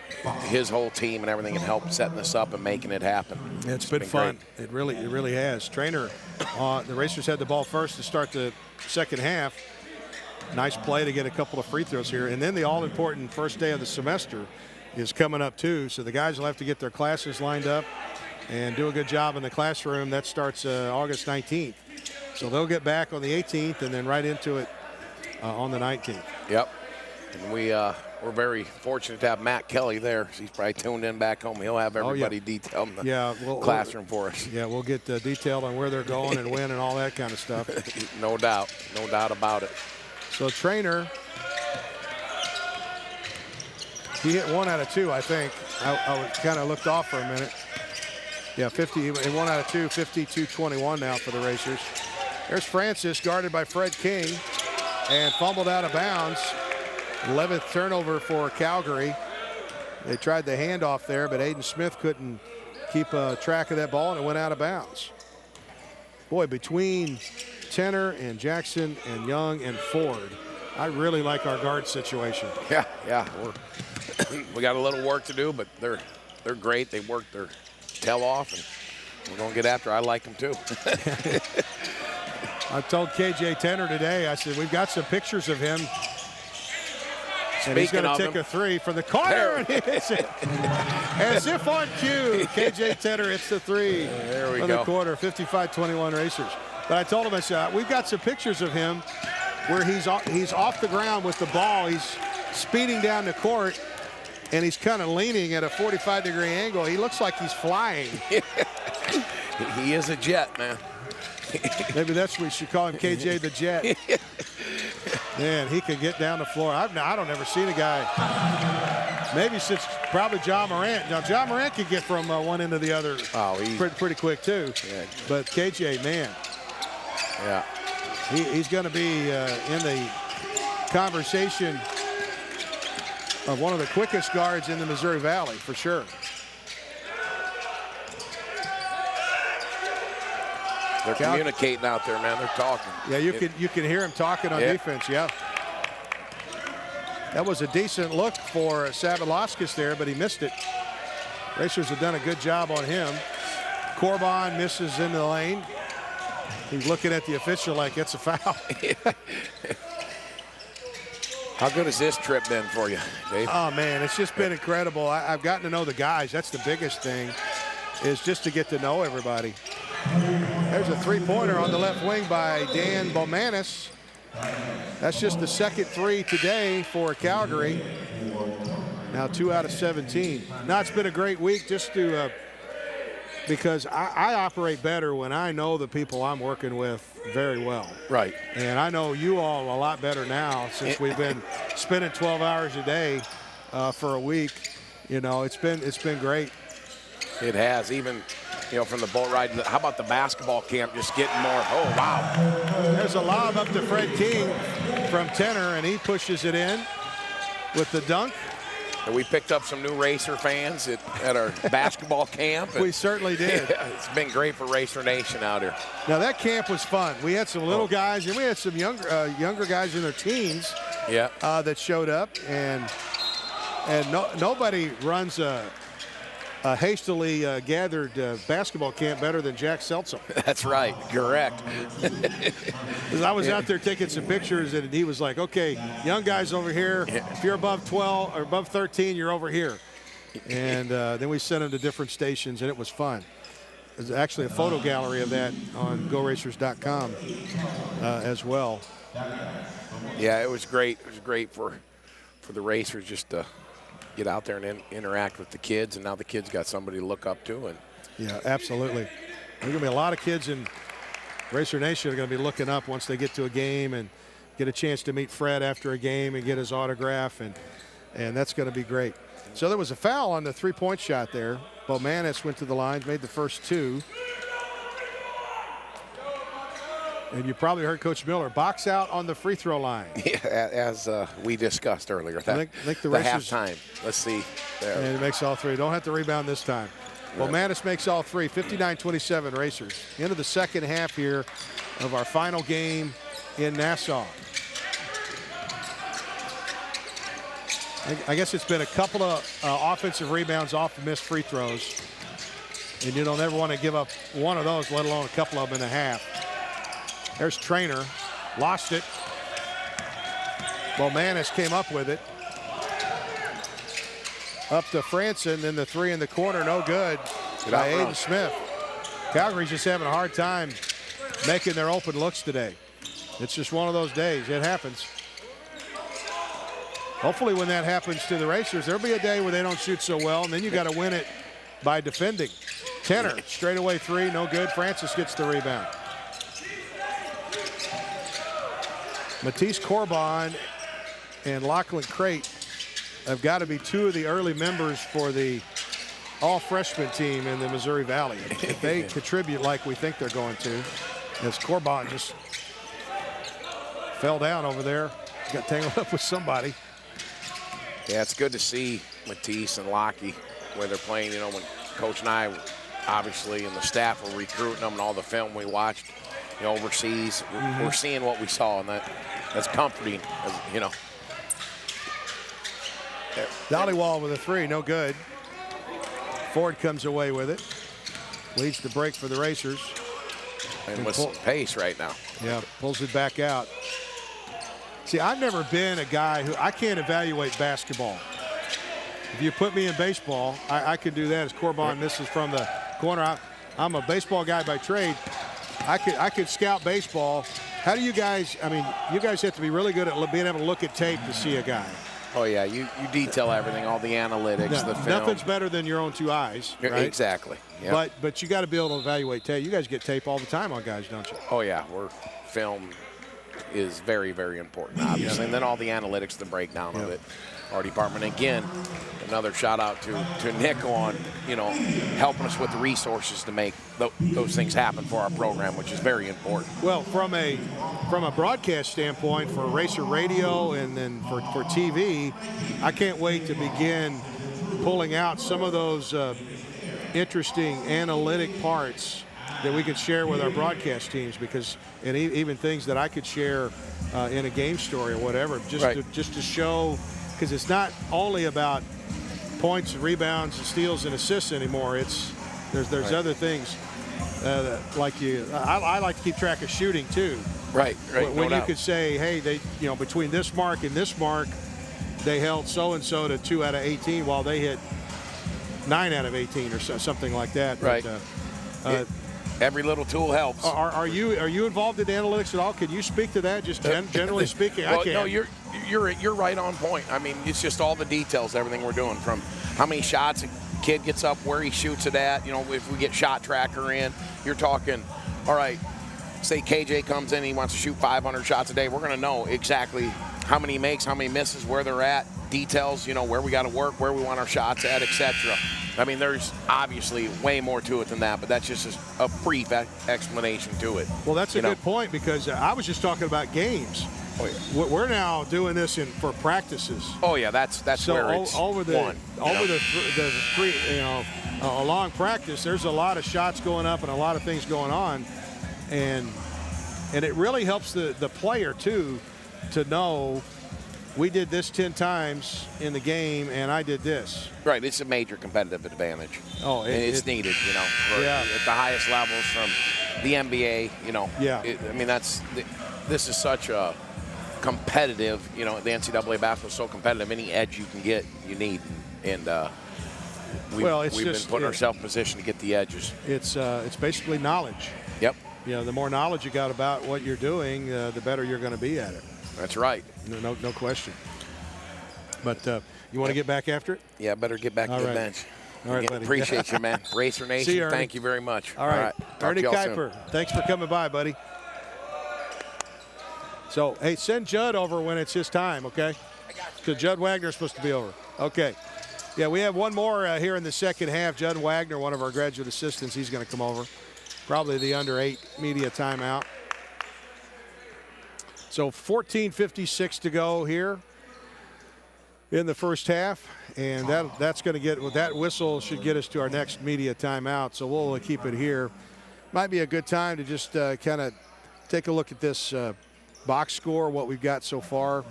his whole team and everything, and help setting this up and making it happen. It's been fun. Great. It really has. Trainer, the Racers had the ball first to start the second half. Nice play to get a couple of free throws here, and then the all-important first day of the semester is coming up too. So the guys will have to get their classes lined up and do a good job in the classroom. That starts August 19th. So they'll get back on the 18th and then right into it on the 19th. Yep. And we're very fortunate to have Matt Kelly there. He's probably tuned in back home. He'll have everybody detailed in the classroom for us. Yeah, we'll get detailed on where they're going and when and all that kind of stuff. No doubt about it. So Trainer, he hit 1 out of 2, I think. I kind of looked off for a minute. Yeah, 50, 1 out of 2, 52-21 now for the Racers. There's Francis, guarded by Fred King, and fumbled out of bounds. 11th turnover for Calgary. They tried the handoff there, but Aiden Smith couldn't keep track of that ball, and it went out of bounds. Boy, between Tenner and Jackson and Young and Ford, I really like our guard situation. Yeah, we got a little work to do, but they're great. They work their tail off, and we're going to get after. I like them too. I told KJ Tenner today, I said, we've got some pictures of him. And he's going to take a three from the corner and hits it. As if on cue, KJ Tenner hits the three from the corner, 55-21 Racers. But I told him, I said, we've got some pictures of him where he's off the ground with the ball. He's speeding down the court, and he's kind of leaning at a 45-degree angle. He looks like he's flying. He is a jet, man. Maybe that's what we should call him, KJ the Jet. Man, he could get down the floor. I don't ever seen a guy, maybe since probably John Morant. Now, John Morant could get from one end to the other pretty quick, too. Yeah. But KJ, man. Yeah. He's going to be in the conversation of one of the quickest guards in the Missouri Valley, for sure. They're communicating out there, man. They're talking. Yeah, you can hear him talking on defense. Yeah. That was a decent look for Sabalaskas there, but he missed it. Racers have done a good job on him. Corbin misses in the lane. He's looking at the official like it's a foul. How good has this trip been for you, Dave? Oh, man, it's just been incredible. I've gotten to know the guys. That's the biggest thing, is just to get to know everybody. There's a three-pointer on the left wing by Dan Bomanis. That's just the second three today for Calgary. Now 2 out of 17. Now, it's been a great week just to because I operate better when I know the people I'm working with very well. Right. And I know you all a lot better now since we've been spending 12 hours a day for a week. You know, it's been great. It has. Even, you know, from the boat ride. How about the basketball camp just getting more? Oh, wow. There's a lob up to Fred King from Tenner, and he pushes it in with the dunk. And we picked up some new Racer fans at our basketball camp. We certainly did. It's been great for Racer Nation out here. Now, that camp was fun. We had some little guys, and we had some younger guys in their teens that showed up. And nobody runs a hastily gathered basketball camp better than Jack Seltzer. That's right. Correct. I was out there taking some pictures, and he was like, okay, young guys over here. If you're above 12 or above 13, you're over here. And then we sent them to different stations, and it was fun. There's actually a photo gallery of that on GoRacers.com as well. Yeah, it was great. It was great for the Racers just to get out there and interact with the kids, and now the kids got somebody to look up to. And yeah, absolutely. There's going to be a lot of kids in Racer Nation are going to be looking up once they get to a game and get a chance to meet Fred after a game and get his autograph, and that's going to be great. So there was a foul on the three-point shot there. Bomanis went to the line, made the first two. And you probably heard Coach Miller box out on the free throw line. Yeah, as we discussed earlier. I think the halftime. Let's see. There. And he makes all three. Don't have to rebound this time. Well, Manis makes all three. 59-27 Racers. Into the second half here of our final game in Nassau. I guess it's been a couple of offensive rebounds off of missed free throws. And you don't ever want to give up one of those, let alone a couple of them in a half. There's Trainer. Lost it. Bomanis came up with it. Up to Franson, then the three in the corner, no good by Aiden Smith. Calgary's just having a hard time making their open looks today. It's just one of those days. It happens. Hopefully when that happens to the Racers, there'll be a day where they don't shoot so well, and then you got to win it by defending. Tenner, straightaway three, no good. Francis gets the rebound. Matisse Corbin and Lachlan Crate have got to be two of the early members for the all-freshman team in the Missouri Valley. If they contribute like we think they're going to, as Corbin just fell down over there, got tangled up with somebody. Yeah, it's good to see Matisse and Lockie where they're playing. You know, when Coach and I, obviously, and the staff were recruiting them and all the film we watched, you know, overseas, we're seeing what we saw, and that's comforting, you know. Dollywall with a three, no good. Ford comes away with it. Leads the break for the Racers. And with some pace right now. Yeah, pulls it back out. See, I've never been a guy who, I can't evaluate basketball. If you put me in baseball, I can do that as Corbin misses from the corner. I'm a baseball guy by trade. I could scout baseball. How do you guys, I mean, you guys have to be really good at being able to look at tape to see a guy. Oh, yeah, you detail everything, all the analytics, the film. Nothing's better than your own two eyes, right? Exactly. Yep. But you got to be able to evaluate tape. You guys get tape all the time on guys, don't you? Oh, yeah, film is very, very important, obviously. And then all the analytics, the breakdown of it. Our department, again, another shout out to Nick on, you know, helping us with the resources to make those things happen for our program, which is very important. Well, from a broadcast standpoint for Racer Radio and then for TV, I can't wait to begin pulling out some of those interesting analytic parts that we could share with our broadcast teams, because and even things that I could share in a game story or whatever, just to show. Because it's not only about points, rebounds, and steals and assists anymore. There's other things like I like to keep track of shooting too. Right. When you could say, hey, between this mark and this mark, they held so and so to 2 out of 18 while they hit 9 out of 18 or something like that. Right. But, every little tool helps. Are you involved in analytics at all? Can you speak to that? Just generally speaking, well, I can't. No, you're right on point. I mean, it's just all the details, everything we're doing, from how many shots a kid gets up, where he shoots it at. You know, if we get shot tracker in, you're talking, all right, say KJ comes in, he wants to shoot 500 shots a day. We're going to know exactly how many he makes, how many misses, where they're at, details, you know, where we got to work, where we want our shots at, etc. I mean, there's obviously way more to it than that, but that's just a brief explanation to it. Well, that's a good point, because I was just talking about games. Oh, yeah. We're now doing this for practices. Oh yeah, that's so where it's over the three, a long practice. There's a lot of shots going up and a lot of things going on, and it really helps the player too to know we did this 10 times in the game and I did this. Right, it's a major competitive advantage. Oh, it's needed, at the highest levels from the NBA. This is such a competitive, the NCAA basketball is so competitive. Any edge you can get, you need, and we've been putting ourselves in position to get the edges. It's basically knowledge. Yep. The more knowledge you got about what you're doing, the better you're going to be at it. That's right. No question. But you want to get back after it? Yeah, better get back to the bench. All right, buddy. Appreciate you, man. Racer Nation, See you, Ernie. thank you very much. All right. Talk Ernie to y'all Kuiper, thanks for coming by, buddy. So, hey, send Judd over when it's his time, okay? Because Judd Wagner's supposed to be over. Okay. Yeah, we have one more here in the second half. Judd Wagner, one of our graduate assistants, he's going to come over. Probably the under-8 media timeout. So 14:56 to go here in the first half. And that's going to get, well, that whistle should get us to our next media timeout. So we'll keep it here. Might be a good time to just kind of take a look at this box score, what we've got so far.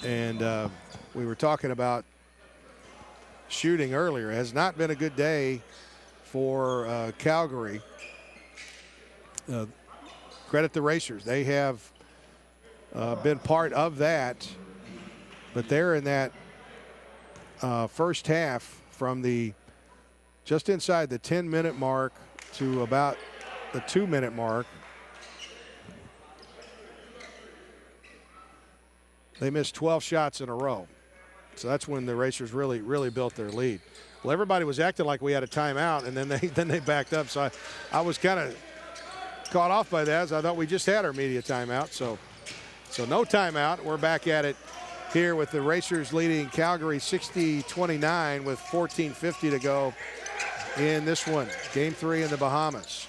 And we were talking about shooting earlier. It has not been a good day for Calgary. Credit the Racers. They have been part of that, but they're in that first half from the just inside the 10-minute mark to about the 2-minute mark. They missed 12 shots in a row. So that's when the Racers really built their lead. Well, everybody was acting like we had a timeout, and then they backed up. So I was kind of caught off by that, as I thought we just had our media timeout. So no timeout. We're back at it here with the Racers leading Calgary 60-29 with 14:50 to go in this one. Game 3 in the Bahamas.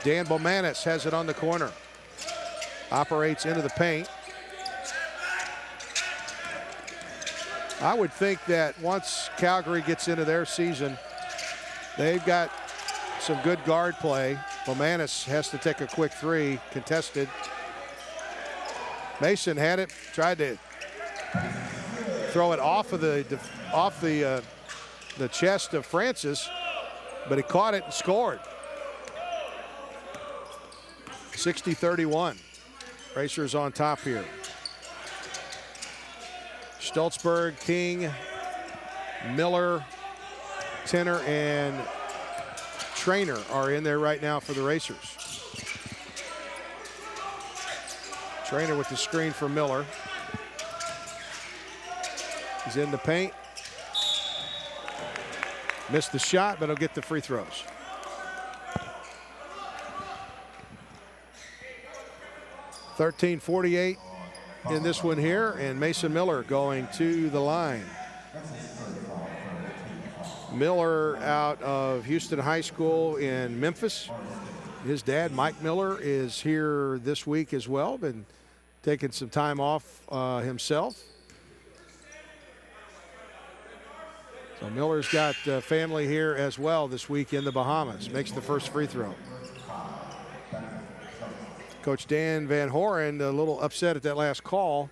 Dan Bomanis has it on the corner. Operates into the paint. I would think that once Calgary gets into their season, they've got some good guard play. Bomanis has to take a quick three, contested. Mason had it, tried to throw it off the chest of Francis, but he caught it and scored. 60-31. Racers on top here. Stoltzberg, King, Miller, Tenner, and Trainer are in there right now for the Racers. Trainer with the screen for Miller. He's in the paint. Missed the shot, but he'll get the free throws. .48 in this one here, and Mason Miller going to the line. Miller out of Houston High School in Memphis. His dad, Mike Miller, is here this week as well, been taking some time off himself. So Miller's got family here as well this week in the Bahamas. Makes the first free throw. Coach Dan Van Horen a little upset at that last call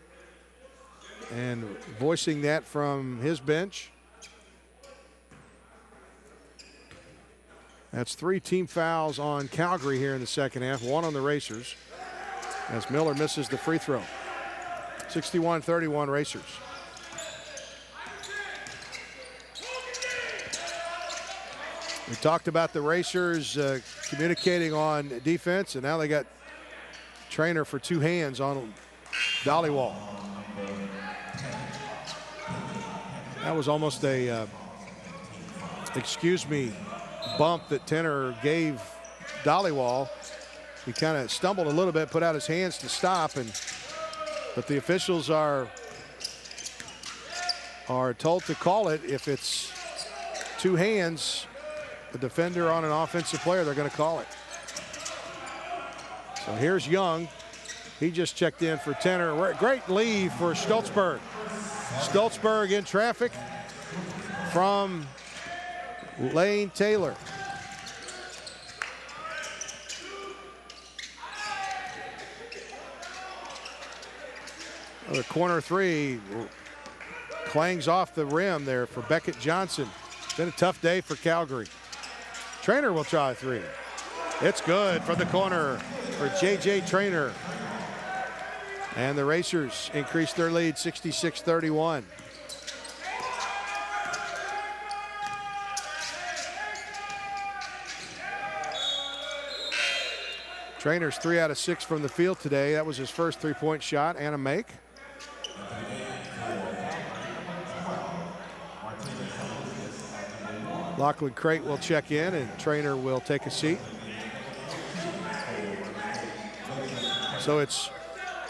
and voicing that from his bench. That's 3 team fouls on Calgary here in the second half, 1 on the Racers, as Miller misses the free throw. 61-31 Racers. We talked about the Racers communicating on defense, and now they got Trainer for 2 hands on Dollywall. That was almost a excuse me bump that Tenner gave Dollywall. He kind of stumbled a little bit, put out his hands to stop, but the officials are told to call it. If it's 2 hands, the defender on an offensive player, they're going to call it. So here's Young. He just checked in for Tenner. Great lead for Stoltzberg. Stoltzberg in traffic from Lane Taylor. Another corner 3 clangs off the rim there for Beckett Johnson. It's been a tough day for Calgary. Trainer will try a 3. It's good from the corner for J.J. Trainer. And the Racers increase their lead 66-31. Trainer's 3 out of 6 from the field today. That was his first 3-point shot and a make. Lachlan Crate will check in and trainer will take a seat. So it's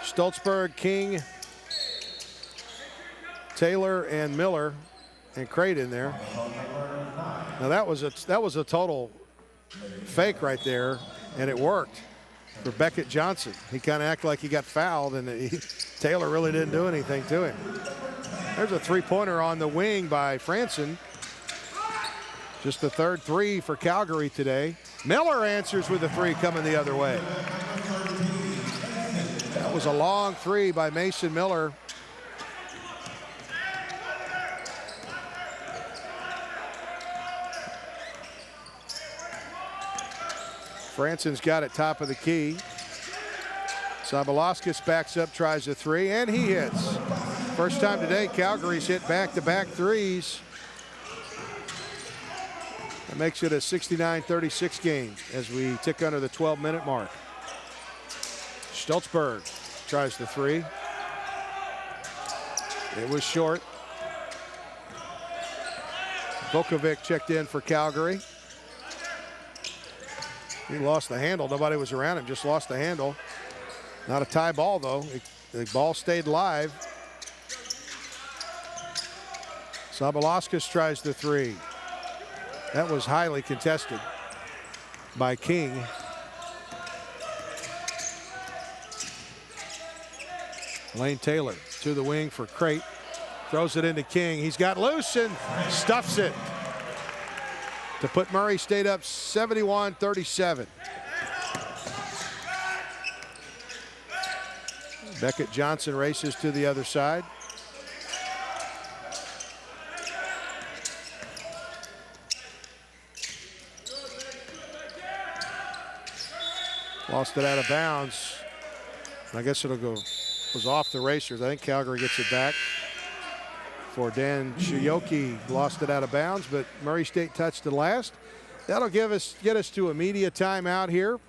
Stoltzberg, King, Taylor, and Miller, and Crate in there. Now that was a total fake right there, and it worked for Beckett Johnson. He kind of acted like he got fouled, and Taylor really didn't do anything to him. There's a three-pointer on the wing by Franson. Just the third three for Calgary today. Miller answers with a three coming the other way. That was a long three by Mason Miller. Franson's got it top of the key. Sabalauskas backs up, tries a three, and he hits. First time today, Calgary's hit back-to-back threes. That makes it a 69-36 game as we tick under the 12-minute mark. Stoltzberg tries the three. It was short. Vukovic checked in for Calgary. He lost the handle. Nobody was around him, just lost the handle. Not a tie ball, though. The ball stayed live. Sabalauskas tries the three. That was highly contested by King. Lane Taylor to the wing for Crate. Throws it into King. He's got loose and stuffs it to put Murray State up 71-37. Beckett Johnson races to the other side. Lost it out of bounds. I guess it'll go, was off the racers. I think Calgary gets it back. For Dan Chiyoki, lost it out of bounds, but Murray State touched it last. That'll get us to a media timeout here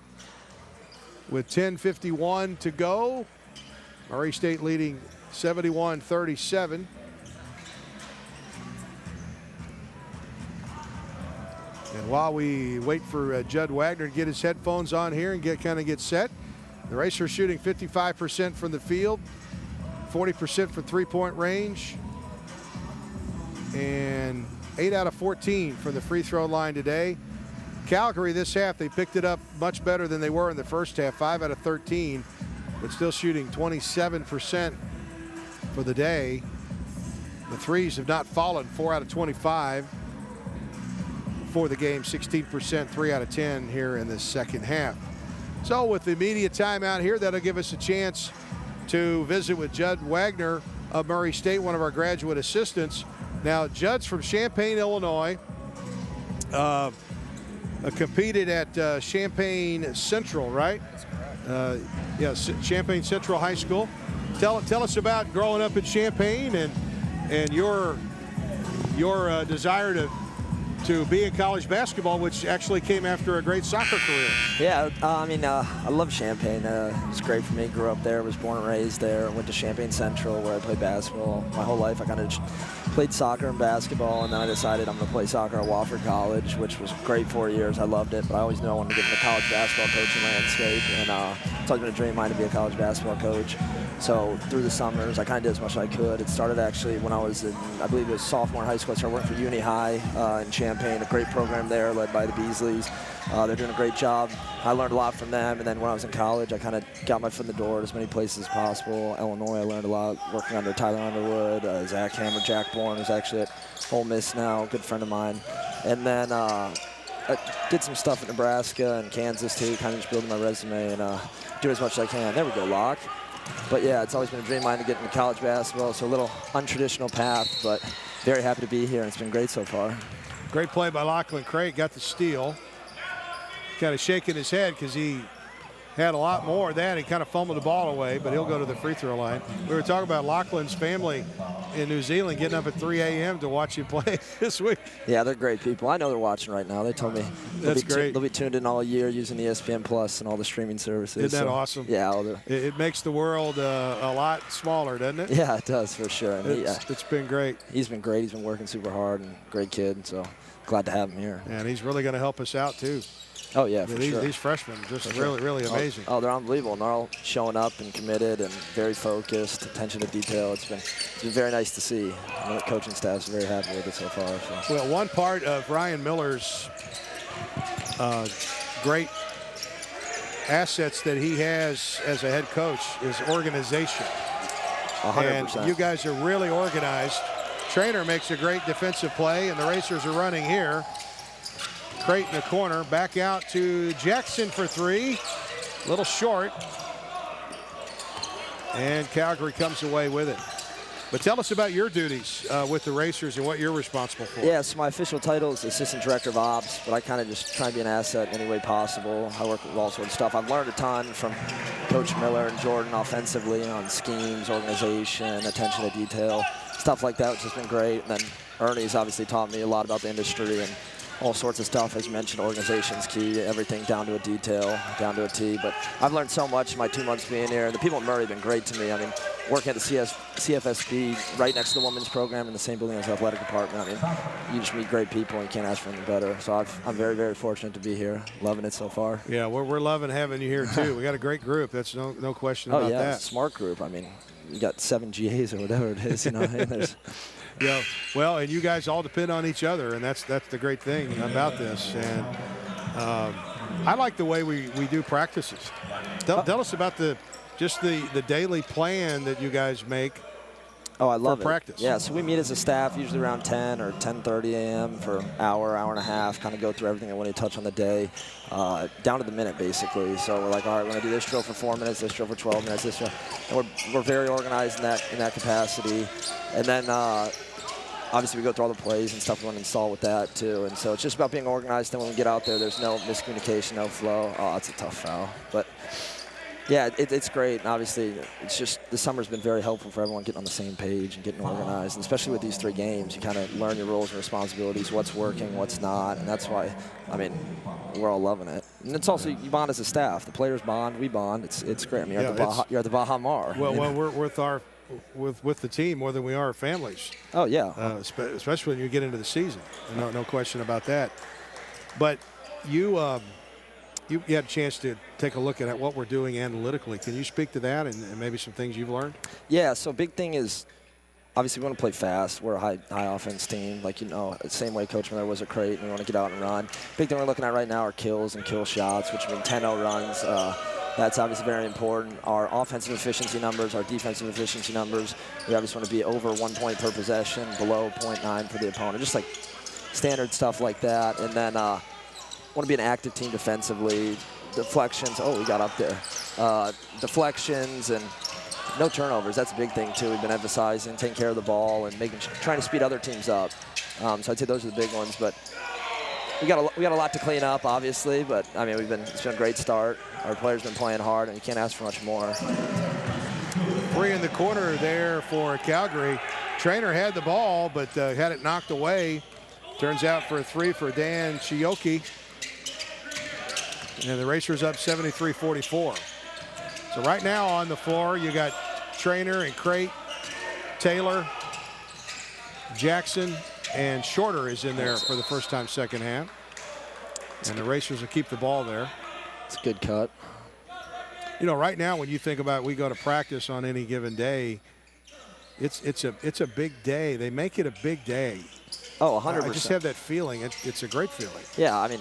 with 10:51 to go. Murray State leading 71-37. And while we wait for Judd Wagner to get his headphones on here and get set, the Racers shooting 55% from the field, 40% from three-point range, and 8 out of 14 from the free throw line today. Calgary this half, they picked it up much better than they were in the first half, 5 out of 13, but still shooting 27% for the day. The threes have not fallen, 4 out of 25 for the game, 16%, 3 out of 10 here in the second half. So with the media timeout here, that'll give us a chance to visit with Judd Wagner of Murray State, one of our graduate assistants. Now, Judd's from Champaign, Illinois. Competed at Champaign Central, right? Yeah, Champaign Central High School. Tell us about growing up in Champaign and your desire to be in college basketball, which actually came after a great soccer career. Yeah, I love Champaign. It was great for me. Grew up there, was born and raised there. Went to Champaign Central where I played basketball. My whole life I kind of played soccer and basketball, and then I decided I'm going to play soccer at Wofford College, which was great 4 years. I loved it, but I always knew I wanted to get into the college basketball coaching landscape, and it's always been a dream of mine to be a college basketball coach. So through the summers, I kind of did as much as I could. It started actually when I was in, I believe it was sophomore in high school. I started working for Uni High in Champaign, a great program there led by the Beasleys. They're doing a great job. I learned a lot from them, and then when I was in college, I kind of got my foot in the door at as many places as possible. Illinois, I learned a lot working under Tyler Underwood, Zach Hammer, Jack Bourne, who's actually at Ole Miss now, a good friend of mine. And then I did some stuff in Nebraska and Kansas too, kind of just building my resume and do as much as I can. There we go, Locke. But yeah, it's always been a dream of mine to get into college basketball, so a little untraditional path, but very happy to be here, and it's been great so far. Great play by Lachlan Craig, got the steal. Kind of shaking his head because he had a lot more of that. He kind of fumbled the ball away, but he'll go to the free throw line. We were talking about Lachlan's family in New Zealand getting up at 3 a.m. to watch you play this week. Yeah, they're great people. I know they're watching right now. They told me That's great. They'll be tuned in all year using ESPN Plus and all the streaming services. Isn't that awesome? Yeah. It makes the world a lot smaller, doesn't it? Yeah, it does for sure. And it's been great. He's been great. He's been working super hard and great kid. So glad to have him here. And he's really going to help us out too. Oh yeah, for sure. These freshmen just really amazing. Oh, they're unbelievable. And they're all showing up and committed and very focused, attention to detail. It's been very nice to see. And the coaching staff's very happy with it so far. So. Well, one part of Ryan Miller's great assets that he has as a head coach is organization. 100%. And you guys are really organized. Trainer makes a great defensive play, and the Racers are running here. Crate in the corner, back out to Jackson for three. A little short. And Calgary comes away with it. But tell us about your duties with the Racers and what you're responsible for. Yeah, so my official title is Assistant Director of Ops, but I kind of just try and be an asset in any way possible. I work with all sorts of stuff. I've learned a ton from Coach Miller and Jordan offensively on schemes, organization, attention to detail, stuff like that, which has been great. And then Ernie's obviously taught me a lot about the industry and all sorts of stuff. As you mentioned, organization's key, everything down to a detail, down to a T. But I've learned so much in my 2 months being here. And the people in Murray have been great to me. I mean, working at the CFSB right next to the women's program in the same building as the athletic department. I mean, you just meet great people and you can't ask for anything better. So I'm very, very fortunate to be here. Loving it so far. Yeah, we're loving having you here too. We got a great group. That's no question about that. Smart group. I mean, you got 7 GAs or whatever it is, you know. There's yeah, well, and you guys all depend on each other, and that's the great thing about this. And I like the way we do practices. Tell us about the daily plan that you guys make. Oh, I love for practice. Yeah, so we meet as a staff usually around 10 or 10:30 a.m. for an hour and a half, kind of go through everything I want to touch on the day, down to the minute basically. So we're like, all right, we're going to do this drill for 4 minutes, this drill for 12 minutes, this drill. And we're very organized in that capacity. And then obviously we go through all the plays and stuff we want to install with that too. And so it's just about being organized. Then when we get out there, there's no miscommunication, no flow. Oh, it's a tough foul. But yeah, it's great. And obviously, it's just the summer's been very helpful for everyone getting on the same page and getting organized. And especially with these 3 games, you kind of learn your roles and responsibilities, what's working, what's not. And that's why, I mean, we're all loving it. And it's also, you bond as a staff. The players bond, we bond. It's great. I mean, you're at the Baha Mar. Well, we're with the team more than we are families. Oh, yeah. Especially when you get into the season. No question about that. But you had a chance to take a look at what we're doing analytically. Can you speak to that and maybe some things you've learned? Yeah, so big thing is, obviously we want to play fast. We're a high offense team, like, you know, the same way Coach Miller was a crate, and we want to get out and run. Big thing we're looking at right now are kills and kill shots, which mean 10-0 runs. That's obviously very important. Our offensive efficiency numbers, our defensive efficiency numbers, we obviously want to be over 1 point per possession, below 0.9 for the opponent, just like standard stuff like that. And then want to be an active team defensively. Deflections, oh, we got up there. Deflections and no turnovers, that's a big thing too. We've been emphasizing taking care of the ball and trying to speed other teams up. So I'd say those are the big ones, but we got a lot to clean up, obviously, but I mean, it's been a great start. Our players been playing hard, and you can't ask for much more. 3 in the corner there for Calgary. Trainer had the ball, but had it knocked away. Turns out for a 3 for Dan Chioki. And the Racers up 73-44. So right now on the floor, you got Trainer and Crate, Taylor, Jackson, and Shorter is in there for the first time second half. And the Racers will keep the ball there. It's a good cut. You know, right now when you think about we go to practice on any given day, it's a big day. They make it a big day. Oh, 100%. I just have that feeling. It's a great feeling. Yeah, I mean,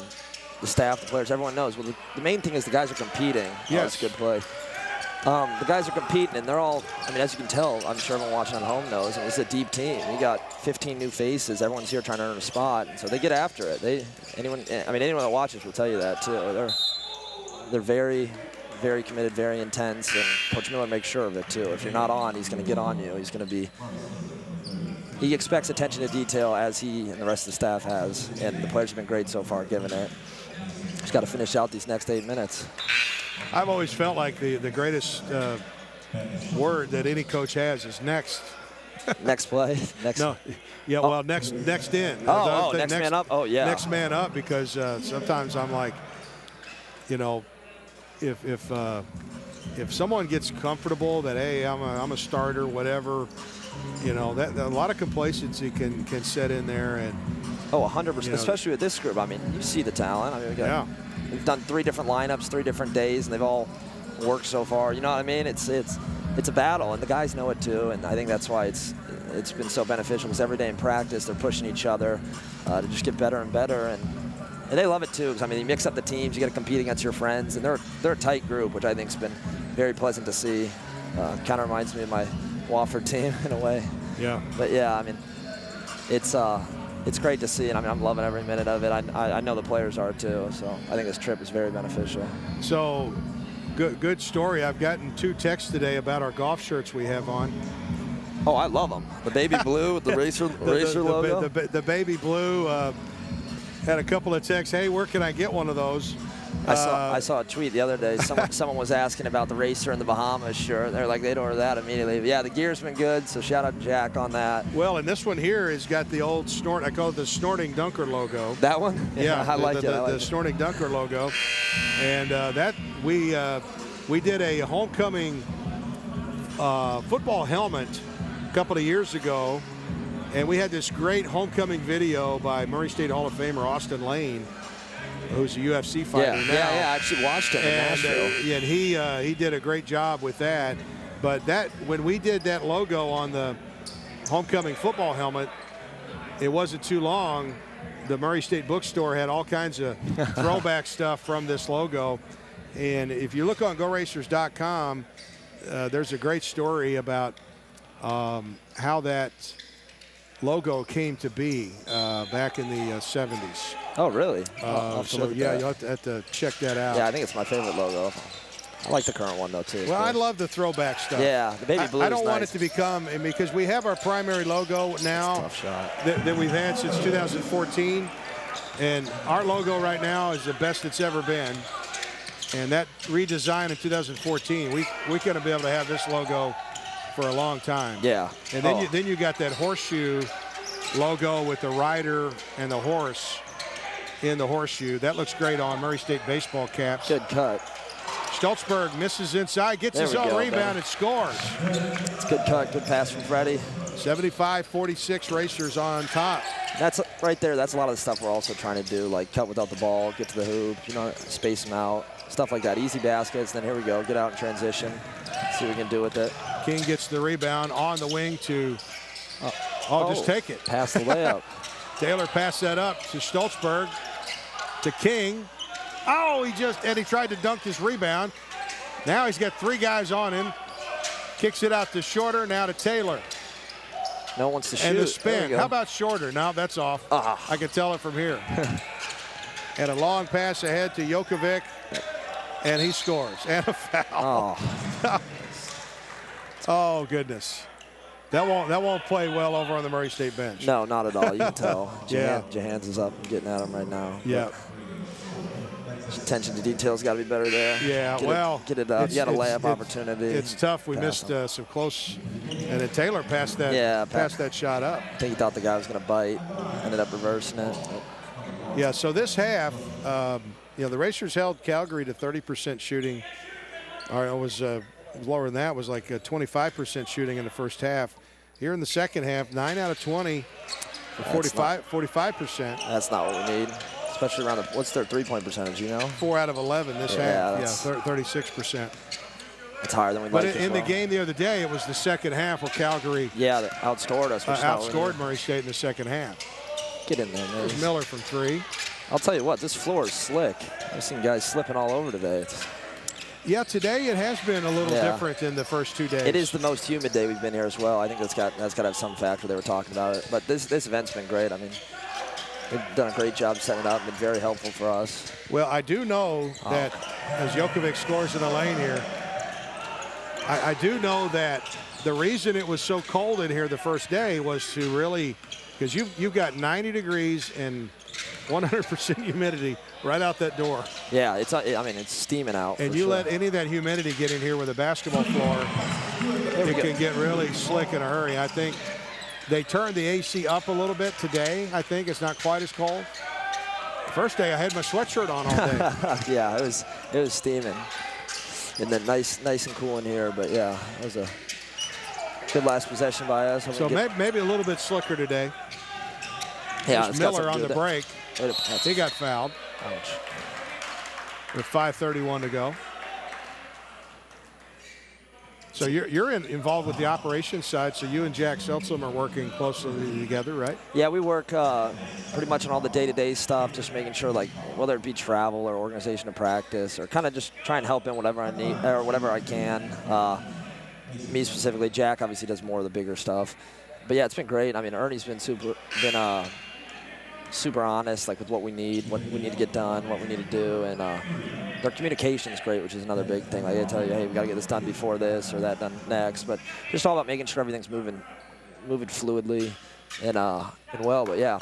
the staff, the players, everyone knows. Well, the main thing is the guys are competing. Yes. Oh, that's a good play. The guys are competing, and they're all, I mean, as you can tell, I'm sure everyone watching at home knows, it's a deep team. We got 15 new faces. Everyone's here trying to earn a spot, and so they get after it. Anyone that watches will tell you that, too. They're very, very committed, very intense, and Coach Miller makes sure of it, too. If you're not on, he's going to get on you. He's going to be... He expects attention to detail, as he and the rest of the staff has, and the players have been great so far giving it. Just got to finish out these next 8 minutes. I've always felt like the greatest word that any coach has is next. Next play. Next. No. Yeah, well, next in. Next man up. Oh, yeah. Next man up, because sometimes I'm like, you know, if someone gets comfortable that, hey, I'm a starter, whatever, you know, that a lot of complacency can set in there. And 100%, you know, especially with this group. I mean, you see the talent. I mean, we've done 3 different lineups, 3 different days, and they've all worked so far. You know what I mean? It's a battle, and the guys know it too. And I think that's why it's been so beneficial, because every day in practice they're pushing each other to just get better and better. And they love it too, because I mean, you mix up the teams, you got to compete against your friends, and they're a tight group, which I think's been very pleasant to see. Kind of reminds me of my Wofford team in a way. Yeah. But yeah, I mean, it's great to see, and I mean, I'm loving every minute of it. I know the players are too, so I think this trip is very beneficial. So, good story. I've gotten 2 texts today about our golf shirts we have on. Oh, I love them. The baby blue with the racer logo. The baby blue. Had a couple of texts. Hey, where can I get one of those? I saw a tweet the other day. Someone was asking about the racer and the Bahamas shirt. They're like, they'd order that immediately. But yeah, the gear's been good, so shout out to Jack on that. Well, and this one here has got the old I call it the Snorting Dunker logo. That one? Yeah, I like it. The Snorting Dunker logo. And that we did a homecoming football helmet a couple of years ago, and we had this great homecoming video by Murray State Hall of Famer Austin Lane, who's a UFC fighter now. Yeah, I actually watched him in Nashville. And he did a great job with that. But when we did that logo on the homecoming football helmet, it wasn't too long. The Murray State bookstore had all kinds of throwback stuff from this logo. And if you look on GoRacers.com, there's a great story about how that logo came to be back in the 70s. Oh, really? So yeah, you'll have to check that out. Yeah, I think it's my favorite logo. I like the current one though too. Well, I love the throwback stuff. Yeah, the baby blue. I don't want it to become, because we have our primary logo now that we've had since 2014, and our logo right now is the best it's ever been. And that redesign in 2014, we're going to be able to have this logo for a long time. Yeah. And then you got that horseshoe logo with the rider and the horse in the horseshoe. That looks great on Murray State baseball caps. Good cut. Stoltzberg misses inside, gets his own rebound, and scores. It's good cut, good pass from Freddie. 75-46 Racers on top. That's right there. That's a lot of the stuff we're also trying to do, like cut without the ball, get to the hoop, you know, space them out, stuff like that. Easy baskets. Then here we go, get out in transition, see what we can do with it. King gets the rebound on the wing to. Just take it. Pass the layup. Taylor passed that up to Stoltzberg, to King. He tried to dunk his rebound. Now he's got 3 guys on him. Kicks it out to Shorter, now to Taylor. No one wants to shoot. And the spin. How about Shorter? No, that's off. I can tell it from here. And a long pass ahead to Jokovic, and he scores. And a foul. Oh goodness. That won't play well over on the Murray State bench. No, not at all. You can tell. Johans is up and getting at him right now. Yeah. Attention to detail's got to be better there. Yeah, get it up. You got a layup opportunity. It's tough. We missed some close, and then Taylor passed that shot up. I think he thought the guy was going to bite. Ended up reversing it. Yeah. So this half, the Racers held Calgary to 30% shooting. Or it was lower than that. It was like 25% shooting in the first half. Here in the second half, 9 out of 20 for 45%. That's not what we need. Especially around what's their three-point percentage, you know? 4 out of 11 this half. Yeah, 36%. It's higher than we'd like. But in the game the other day, it was the second half where Calgary outscored us. Outscored Murray State in the second half. Get in there, man. There's Miller from 3. I'll tell you what, this floor is slick. I've seen guys slipping all over today. Yeah, today it has been a little different than the first 2 days. It is the most humid day we've been here as well. I think that's got to have some factor. They were talking about it. But this event's been great. I mean, they've done a great job setting it up, been very helpful for us. Well, I do know that as Jokovic scores in the lane here, I do know that the reason it was so cold in here the first day was to really, because you've got 90 degrees and 100% humidity right out that door. Yeah, it's steaming out. And you let any of that humidity get in here with a basketball floor, it can get really slick in a hurry. I think they turned the AC up a little bit today. I think it's not quite as cold. First day I had my sweatshirt on all day. Yeah, it was steaming. And then nice and cool in here. But yeah, it was a good last possession by us. So maybe a little bit slicker today. Yeah, Miller on the break. He got fouled. Ouch. With 5:31 to go. So you're involved with the operations side, so you and Jack Seltzum are working closely together, right? Yeah, we work pretty much on all the day-to-day stuff, just making sure, like, whether it be travel or organization of practice, or kind of just try and help in whatever I need or whatever I can. Me specifically, Jack obviously does more of the bigger stuff. But yeah, it's been great. I mean, Ernie's been super honest, like, with what we need to get done, what we need to do, and their communication is great, which is another big thing. Like, they tell you, hey, we got to get this done before this or that done next, but just all about making sure everything's moving fluidly and well. But yeah,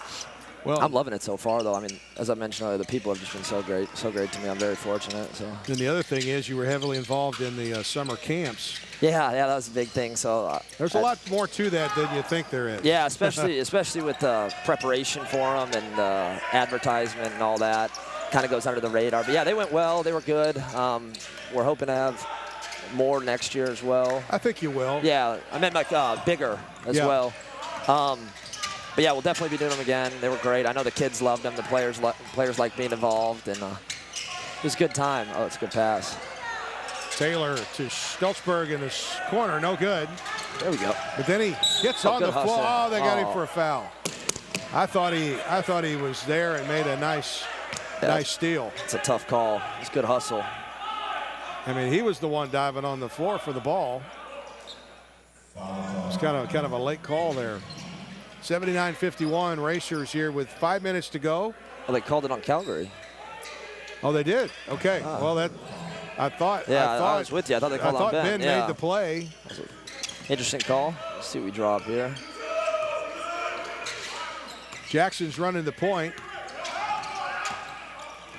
well, I'm loving it so far, though. I mean, as I mentioned earlier, the people have just been so great to me. I'm very fortunate. So. And the other thing is, you were heavily involved in the summer camps. Yeah, that was a big thing. So there's a lot more to that than you think there is. Yeah, especially with preparation for them and advertisement and all that. Kind of goes under the radar. But yeah, they went well. They were good. We're hoping to have more next year as well. I think you will. Yeah, I meant like bigger as well. But yeah, we'll definitely be doing them again. They were great. I know the kids loved them. The players like being involved, and it was a good time. Oh, it's a good pass. Taylor to Stoltzberg in this corner, no good. There we go. But then he gets on the floor. Oh, they got him for a foul. I thought he was there and made a nice steal. It's a tough call. It's good hustle. I mean, he was the one diving on the floor for the ball. It's kind of a late call there. 79-51, Racers here with 5 minutes to go. Well, they called it on Calgary. Oh, they did? Okay. Well, I thought. Yeah, I was with you. I thought they called on Ben. Ben made the play. Interesting call. Let's see what we draw up here. Jackson's running the point.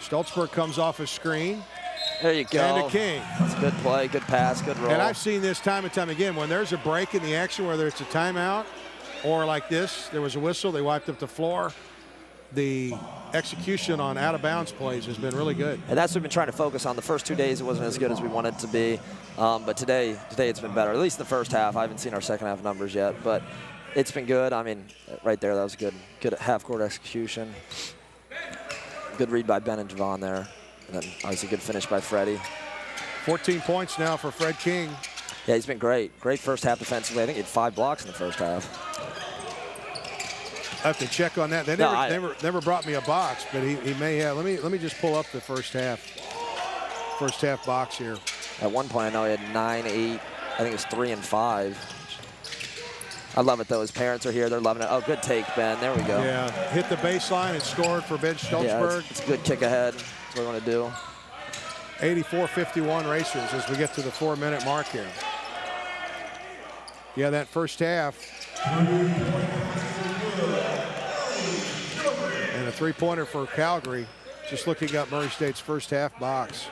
Stoltzberg comes off a screen. There you go. And a King. That's a good play, good pass, good roll. And I've seen this time and time again. When there's a break in the action, whether it's a timeout or like this, there was a whistle, they wiped up the floor. The execution on out-of-bounds plays has been really good. And that's what we've been trying to focus on. The first 2 days, it wasn't as good as we wanted it to be. But today it's been better, at least the first half. I haven't seen our second half numbers yet, but it's been good. I mean, right there, that was good half-court execution. Good read by Ben and Javon there. And then obviously good finish by Freddie. 14 points now for Fred King. Yeah, he's been great. Great first half defensively. I think he had 5 blocks in the first half. I have to check on that. They never brought me a box, but he may have. Let me just pull up the first half box here. At one point, I know he had 9, 8. I think it was 3 and 5. I love it though. His parents are here. They're loving it. Oh, good take, Ben. There we go. Yeah, hit the baseline and scored for Ben Stoltzberg. Yeah, it's a good kick ahead. That's what we want to do. 84-51 Racers as we get to the 4-minute mark here. Yeah, that first half. And a three-pointer for Calgary. Just looking up Murray State's first half box.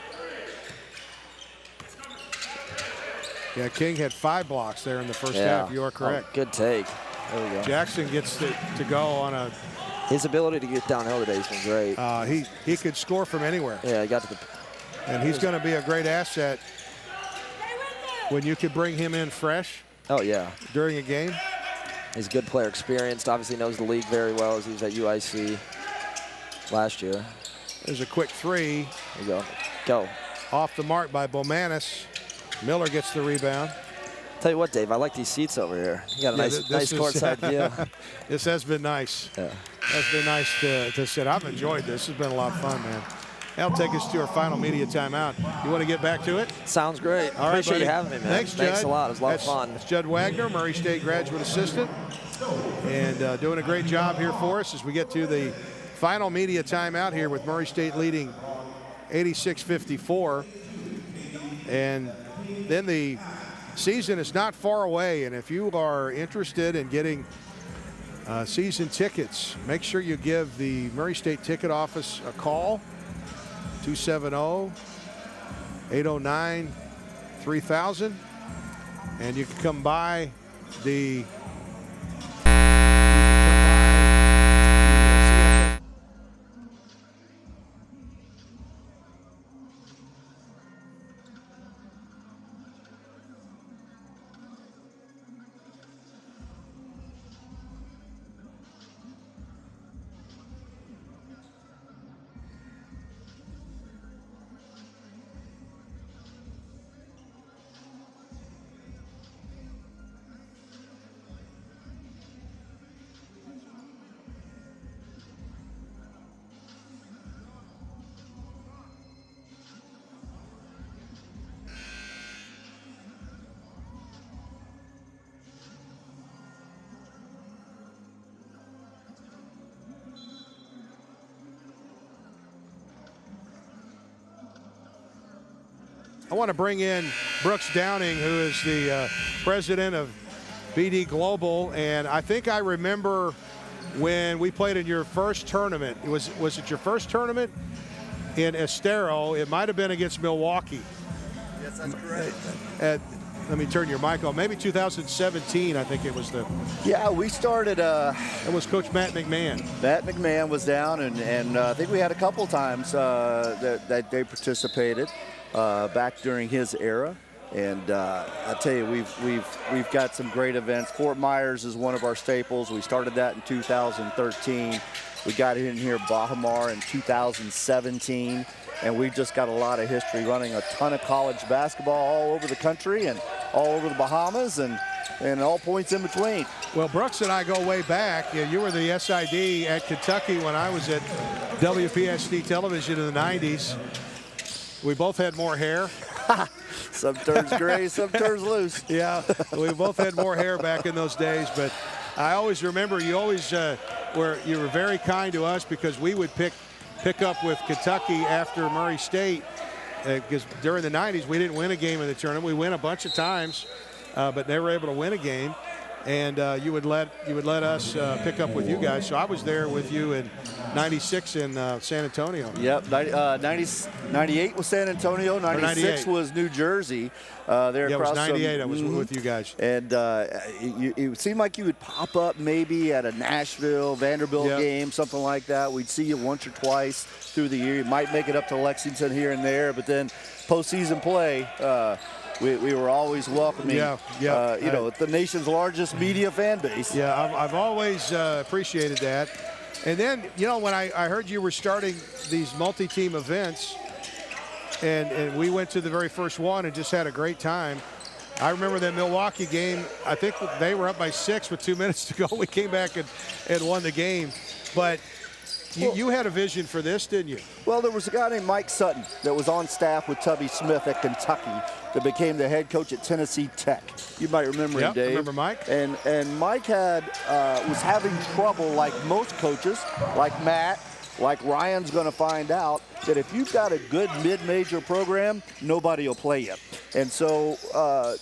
Yeah, King had 5 blocks there in the first half. You are correct. Oh, good take. There we go. Jackson gets to go on a... His ability to get downhill today has been great. He could score from anywhere. Yeah, he got to the... And he's going to be a great asset when you could bring him in fresh. Oh, yeah. During a game. He's a good player, experienced, obviously knows the league very well as he was at UIC last year. There's a quick three. There you go. Go. Off the mark by Bomanis. Miller gets the rebound. Tell you what, Dave, I like these seats over here. You got a nice courtside view. This has been nice. Yeah. It's been nice to sit. I've enjoyed this. This has been a lot of fun, man. That'll take us to our final media timeout. You want to get back to it? Sounds great. All right, Appreciate you having me, man. Thanks, Judd. Thanks a lot. It was a lot of fun. It's Judd Wagner, Murray State graduate assistant, and doing a great job here for us as we get to the final media timeout here with Murray State leading 86-54. And then the season is not far away, and if you are interested in getting season tickets, make sure you give the Murray State ticket office a call. 270-809-3000. And you can come by the I want to bring in Brooks Downing, who is the president of BD Global, and I think I remember when we played in your first tournament. Was it your first tournament in Estero? It might have been against Milwaukee. Yes, that's correct. Let me turn your mic on. Maybe 2017, I think it was the. Yeah, we started. It was Coach Matt McMahon. Matt McMahon was down, and I think we had a couple times that they participated back during his era. And I tell you, we've got some great events. Fort Myers is one of our staples. We started that in 2013. We got it in here, Bahamas, in 2017. And we've just got a lot of history running a ton of college basketball all over the country and all over the Bahamas and all points in between. Well, Brooks and I go way back. You were the SID at Kentucky when I was at WPSD television in the 90s. We both had more hair. Some turns gray, some turns loose. Yeah, we both had more hair back in those days. But I always remember you always you were very kind to us because we would pick up with Kentucky after Murray State, because during the 90s we didn't win a game in the tournament. We win a bunch of times, but never able to win a game. And you would let us pick up with you guys. So I was there with you in '96 in San Antonio. Yep, 98 was San Antonio. 96 was New Jersey. There yeah, it was across 98. I was with you guys. And it seemed like you would pop up maybe at a Nashville, Vanderbilt game, something like that. We'd see you once or twice through the year. You might make it up to Lexington here and there, but then postseason play. We were always welcoming, you know, the nation's largest media fan base. Yeah, I've always appreciated that. And then, you know, when I heard you were starting these multi-team events, and we went to the very first one and just had a great time. I remember that Milwaukee game. I think they were up by 6 with 2 minutes to go. We came back and won the game. But you had a vision for this, didn't you? Well, there was a guy named Mike Sutton that was on staff with Tubby Smith at Kentucky that became the head coach at Tennessee Tech. You might remember him, Dave. I remember Mike. And Mike was having trouble, like most coaches, like Matt, like Ryan's going to find out, that if you've got a good mid-major program, nobody will play you. And so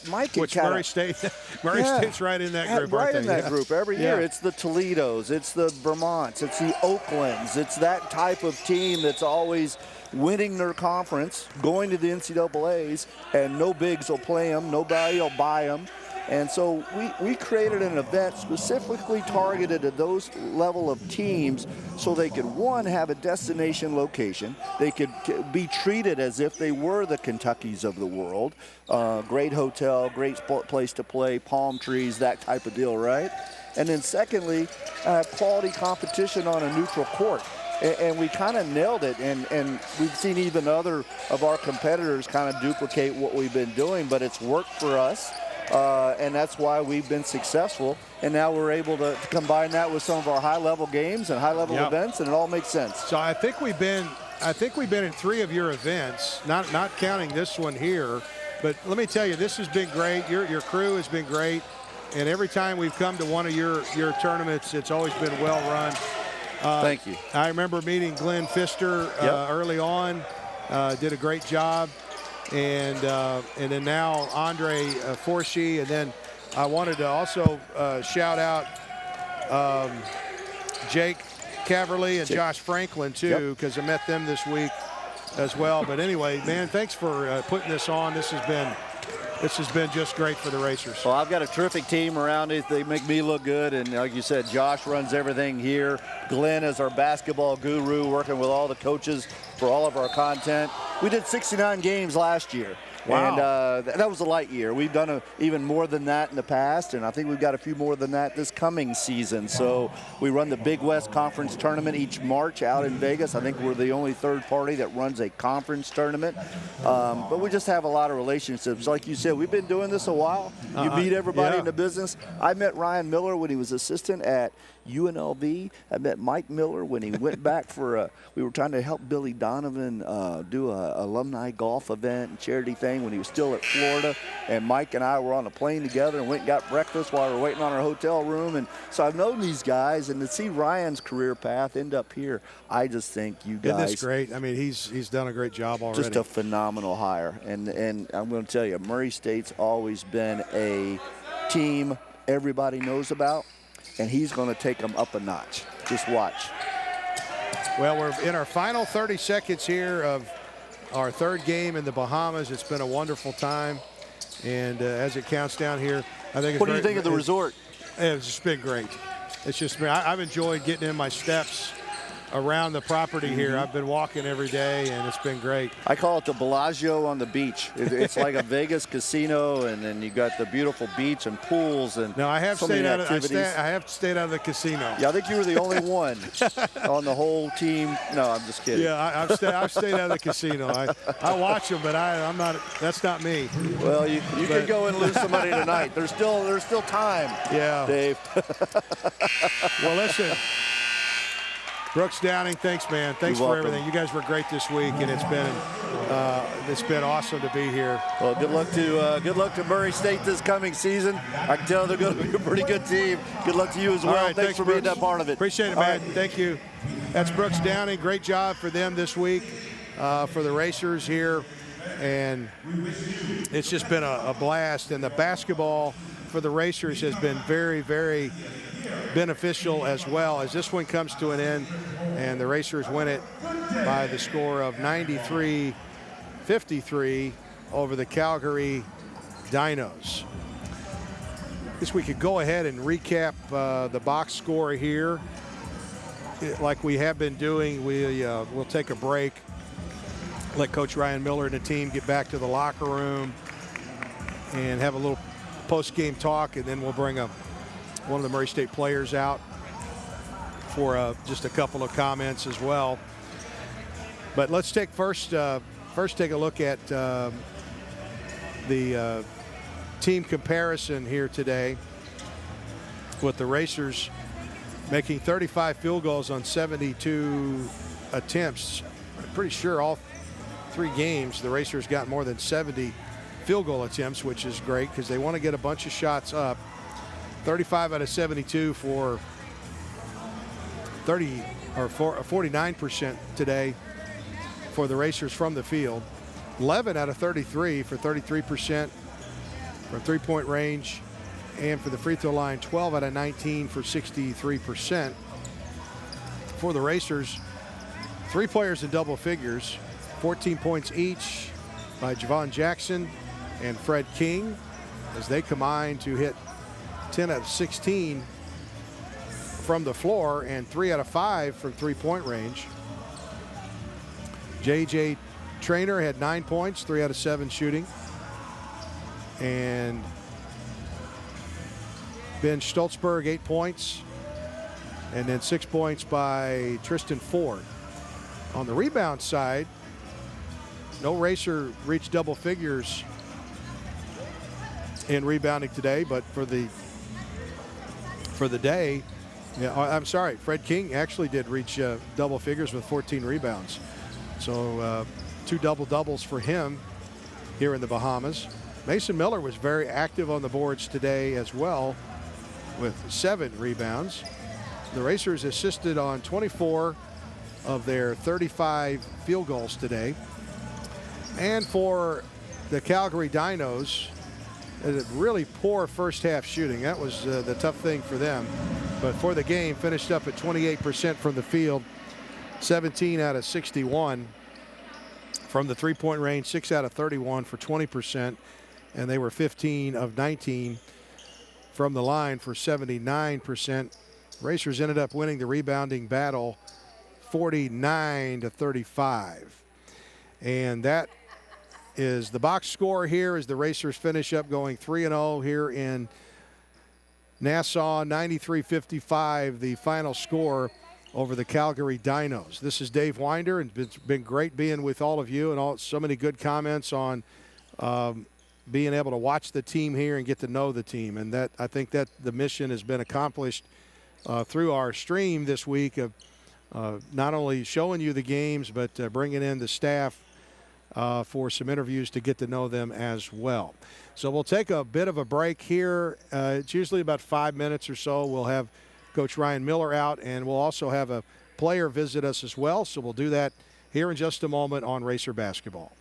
Mike had Murray State's right in that group, right aren't they? in that group every year. It's the Toledos, it's the Vermonts, it's the Oaklands. It's that type of team that's always winning their conference, going to the NCAAs, and no bigs will play them, nobody will buy them. And so we created an event specifically targeted at those level of teams so they could, one, have a destination location. They could be treated as if they were the Kentuckys of the world. Great hotel, great place to play, palm trees, that type of deal, right? And then secondly, quality competition on a neutral court. And we kind of nailed it, and we've seen even other of our competitors kind of duplicate what we've been doing, but it's worked for us. And that's why we've been successful. And now we're able to combine that with some of our high-level games and high-level events, and it all makes sense. So I think we've been in 3 of your events, not counting this one here. But let me tell you, this has been great. Your crew has been great, and every time we've come to one of your tournaments, it's always been well run. Thank you. I remember meeting Glenn Pfister early on. Did a great job. And then now Andre Forshee, and then I wanted to also shout out Jake Caverly and Josh Franklin too, because I met them this week as well. But anyway, man, thanks for putting this on. This has been this has been just great for the Racers. Well, I've got a terrific team around it. They make me look good. And like you said, Josh runs everything here. Glenn is our basketball guru, working with all the coaches for all of our content. We did 69 games last year. Wow. And that was a light year. We've done even more than that in the past, and I think we've got a few more than that this coming season. So we run the Big West Conference Tournament each March out in Vegas. I think we're the only third party that runs a conference tournament. But we just have a lot of relationships. Like you said, we've been doing this a while. You meet everybody in the business. I met Ryan Miller when he was assistant at UNLV. I met Mike Miller when he went back for we were trying to help Billy Donovan do a alumni golf event and charity thing when he was still at Florida. And Mike and I were on a plane together and went and got breakfast while we were waiting on our hotel room. And so I've known these guys, and to see Ryan's career path end up here, I just think you guys. Isn't this great? I mean, he's done a great job already. Just a phenomenal hire. And I'm going to tell you, Murray State's always been a team everybody knows about. And he's going to take them up a notch. Just watch. Well, we're in our final 30 seconds here of our third game in the Bahamas. It's been a wonderful time. And as it counts down here, I think it's What do you think of the resort? It's just been great. It's just been, I've enjoyed getting in my steps around the property here. I've been walking every day, and it's been great. I call it the Bellagio on the beach. It's like a Vegas casino, and then you got the beautiful beach and pools and no, I have so stayed many out activities. I have stayed out of the casino. Yeah, I think you were the only one on the whole team. No, I'm just kidding. Yeah, I've stayed out of the casino. I watch them, but I'm not. That's not me. Well, you can go and lose some money tonight. There's still time. Yeah, Dave. Well, listen. Brooks Downing, thanks, man. Thanks for everything. You guys were great this week, and it's been awesome to be here. Well, good luck to Murray State this coming season. I can tell they're going to be a pretty good team. Good luck to you as well. All right, thanks for being that part of it. Appreciate it, man. Thank you. That's Brooks Downing. Great job for them this week, for the Racers here, and it's just been a blast. And the basketball for the Racers has been very, very beneficial as well, as this one comes to an end and the Racers win it by the score of 93-53 over the Calgary Dinos. I guess we could go ahead and recap the box score here. Like we have been doing, we'll take a break, let Coach Ryan Miller and the team get back to the locker room and have a little post-game talk, and then we'll bring one of the Murray State players out for just a couple of comments as well. But let's take first take a look at the team comparison here today, with the Racers making 35 field goals on 72 attempts. I'm pretty sure all three games the Racers got more than 70 field goal attempts, which is great because they want to get a bunch of shots up. 35 out of 72 for 49% today for the Racers from the field. 11 out of 33 for 33% from three-point range, and for the free throw line, 12 out of 19 for 63%. For the Racers, three players in double figures, 14 points each by Javon Jackson and Fred King, as they combine to hit 10 out of 16 from the floor and 3 out of 5 from three-point range. J.J. Traynor had 9 points, 3 out of 7 shooting. And Ben Stoltzberg, 8 points. And then 6 points by Tristan Ford. On the rebound side, no Racer reached double figures in rebounding today, but for the day, I'm sorry, Fred King actually did reach double figures with 14 rebounds. So 2 double-doubles for him here in the Bahamas. Mason Miller was very active on the boards today as well with 7 rebounds. The Racers assisted on 24 of their 35 field goals today. And for the Calgary Dinos, a really poor first half shooting. That was the tough thing for them. But for the game, finished up at 28% from the field, 17 out of 61 from the three-point range, 6 out of 31 for 20%. and they were 15 of 19 from the line for 79%. Racers ended up winning the rebounding battle 49-35. And that is the box score here as the Racers finish up going 3-0 here in Nassau. 93-55, the final score over the Calgary Dinos. This is Dave Winder, and it's been great being with all of you, and so many good comments on being able to watch the team here and get to know the team. And that, I think that the mission has been accomplished through our stream this week of not only showing you the games, but bringing in the staff for some interviews to get to know them as well. So we'll take a bit of a break here. It's usually about 5 minutes or so. We'll have Coach Ryan Miller out, and we'll also have a player visit us as well. So we'll do that here in just a moment on Racer Basketball.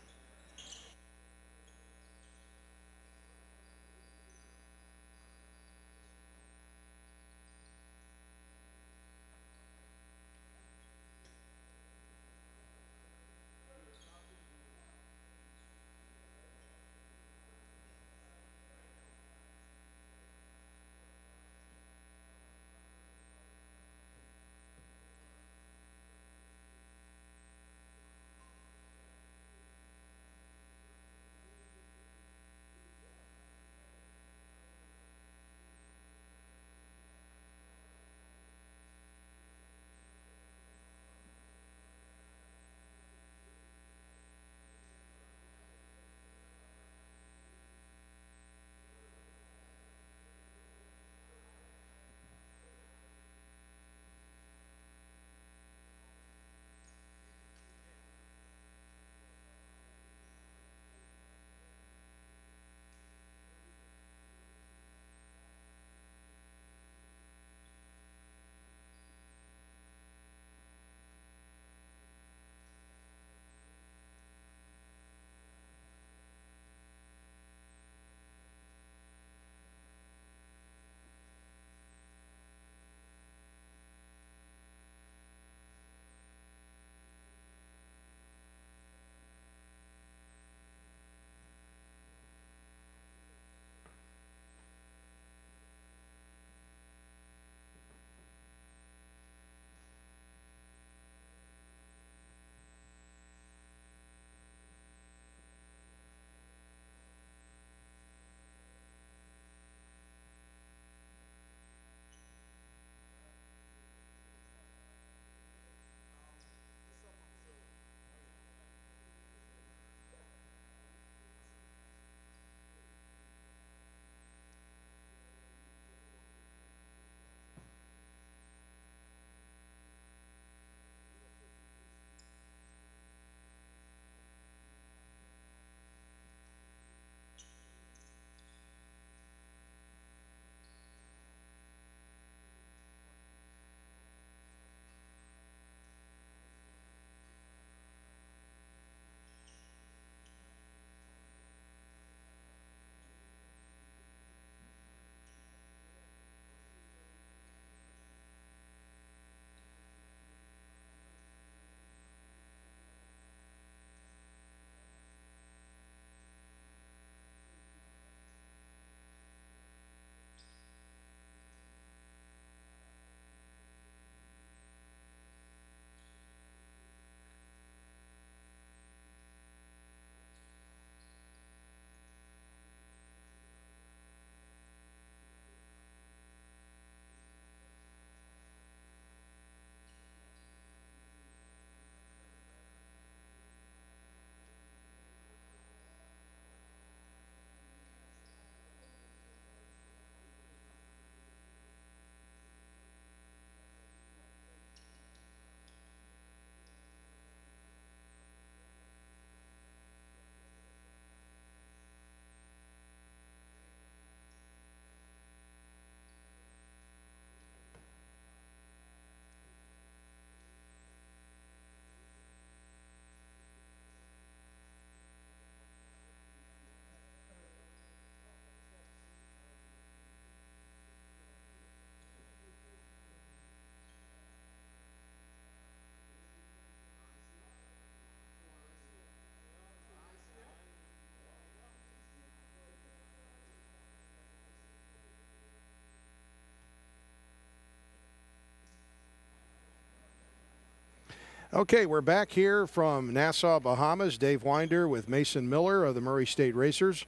Okay, we're back here from Nassau, Bahamas. Dave Winder with Mason Miller of the Murray State Racers,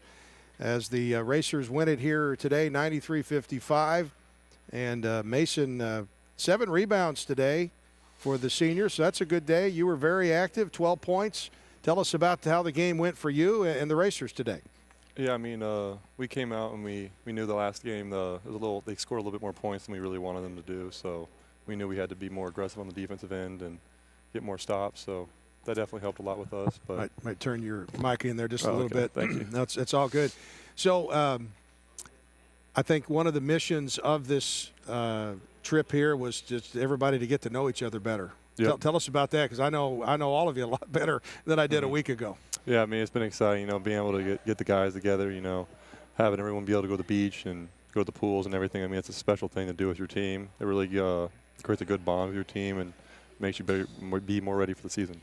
as the Racers win it here today, 93-55. And Mason, 7 rebounds today for the senior, so that's a good day. You were very active, 12 points. Tell us about how the game went for you and the Racers today. Yeah, I mean, we came out and we knew the last game they scored a little bit more points than we really wanted them to do, so we knew we had to be more aggressive on the defensive end and get more stops, so that definitely helped a lot with us. But might turn your mic in there just a little bit. Thank you. No, it's all good. So I think one of the missions of this trip here was just everybody to get to know each other better. Yep. Tell us about that, because I know all of you a lot better than I did a week ago. Yeah, I mean, it's been exciting, being able to get the guys together, having everyone be able to go to the beach and go to the pools and everything. I mean, it's a special thing to do with your team. It really creates a good bond with your team and makes you be more ready for the season.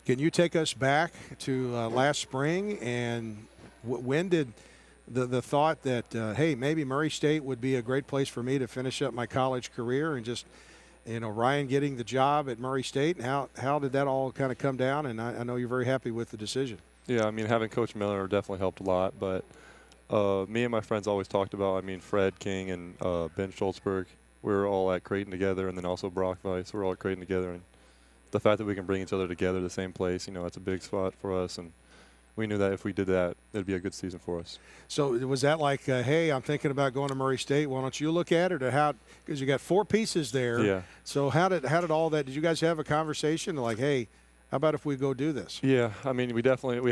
Can you take us back to last spring, and when did the thought that, hey, maybe Murray State would be a great place for me to finish up my college career, and just, Ryan getting the job at Murray State, and how did that all kind of come down? And I know you're very happy with the decision. Yeah, I mean, having Coach Miller definitely helped a lot, but me and my friends always talked about, Fred King and Ben Schultzberg, we were all at Creighton together, and then also Brock Weiss, we're all at Creighton together. And the fact that we can bring each other together the same place, it's a big spot for us. And we knew that if we did that, it'd be a good season for us. So was that like, hey, I'm thinking about going to Murray State, why don't you look at it? Or because you got 4 pieces there. Yeah. So how did all that, did you guys have a conversation like, hey, how about if we go do this? Yeah, I mean, we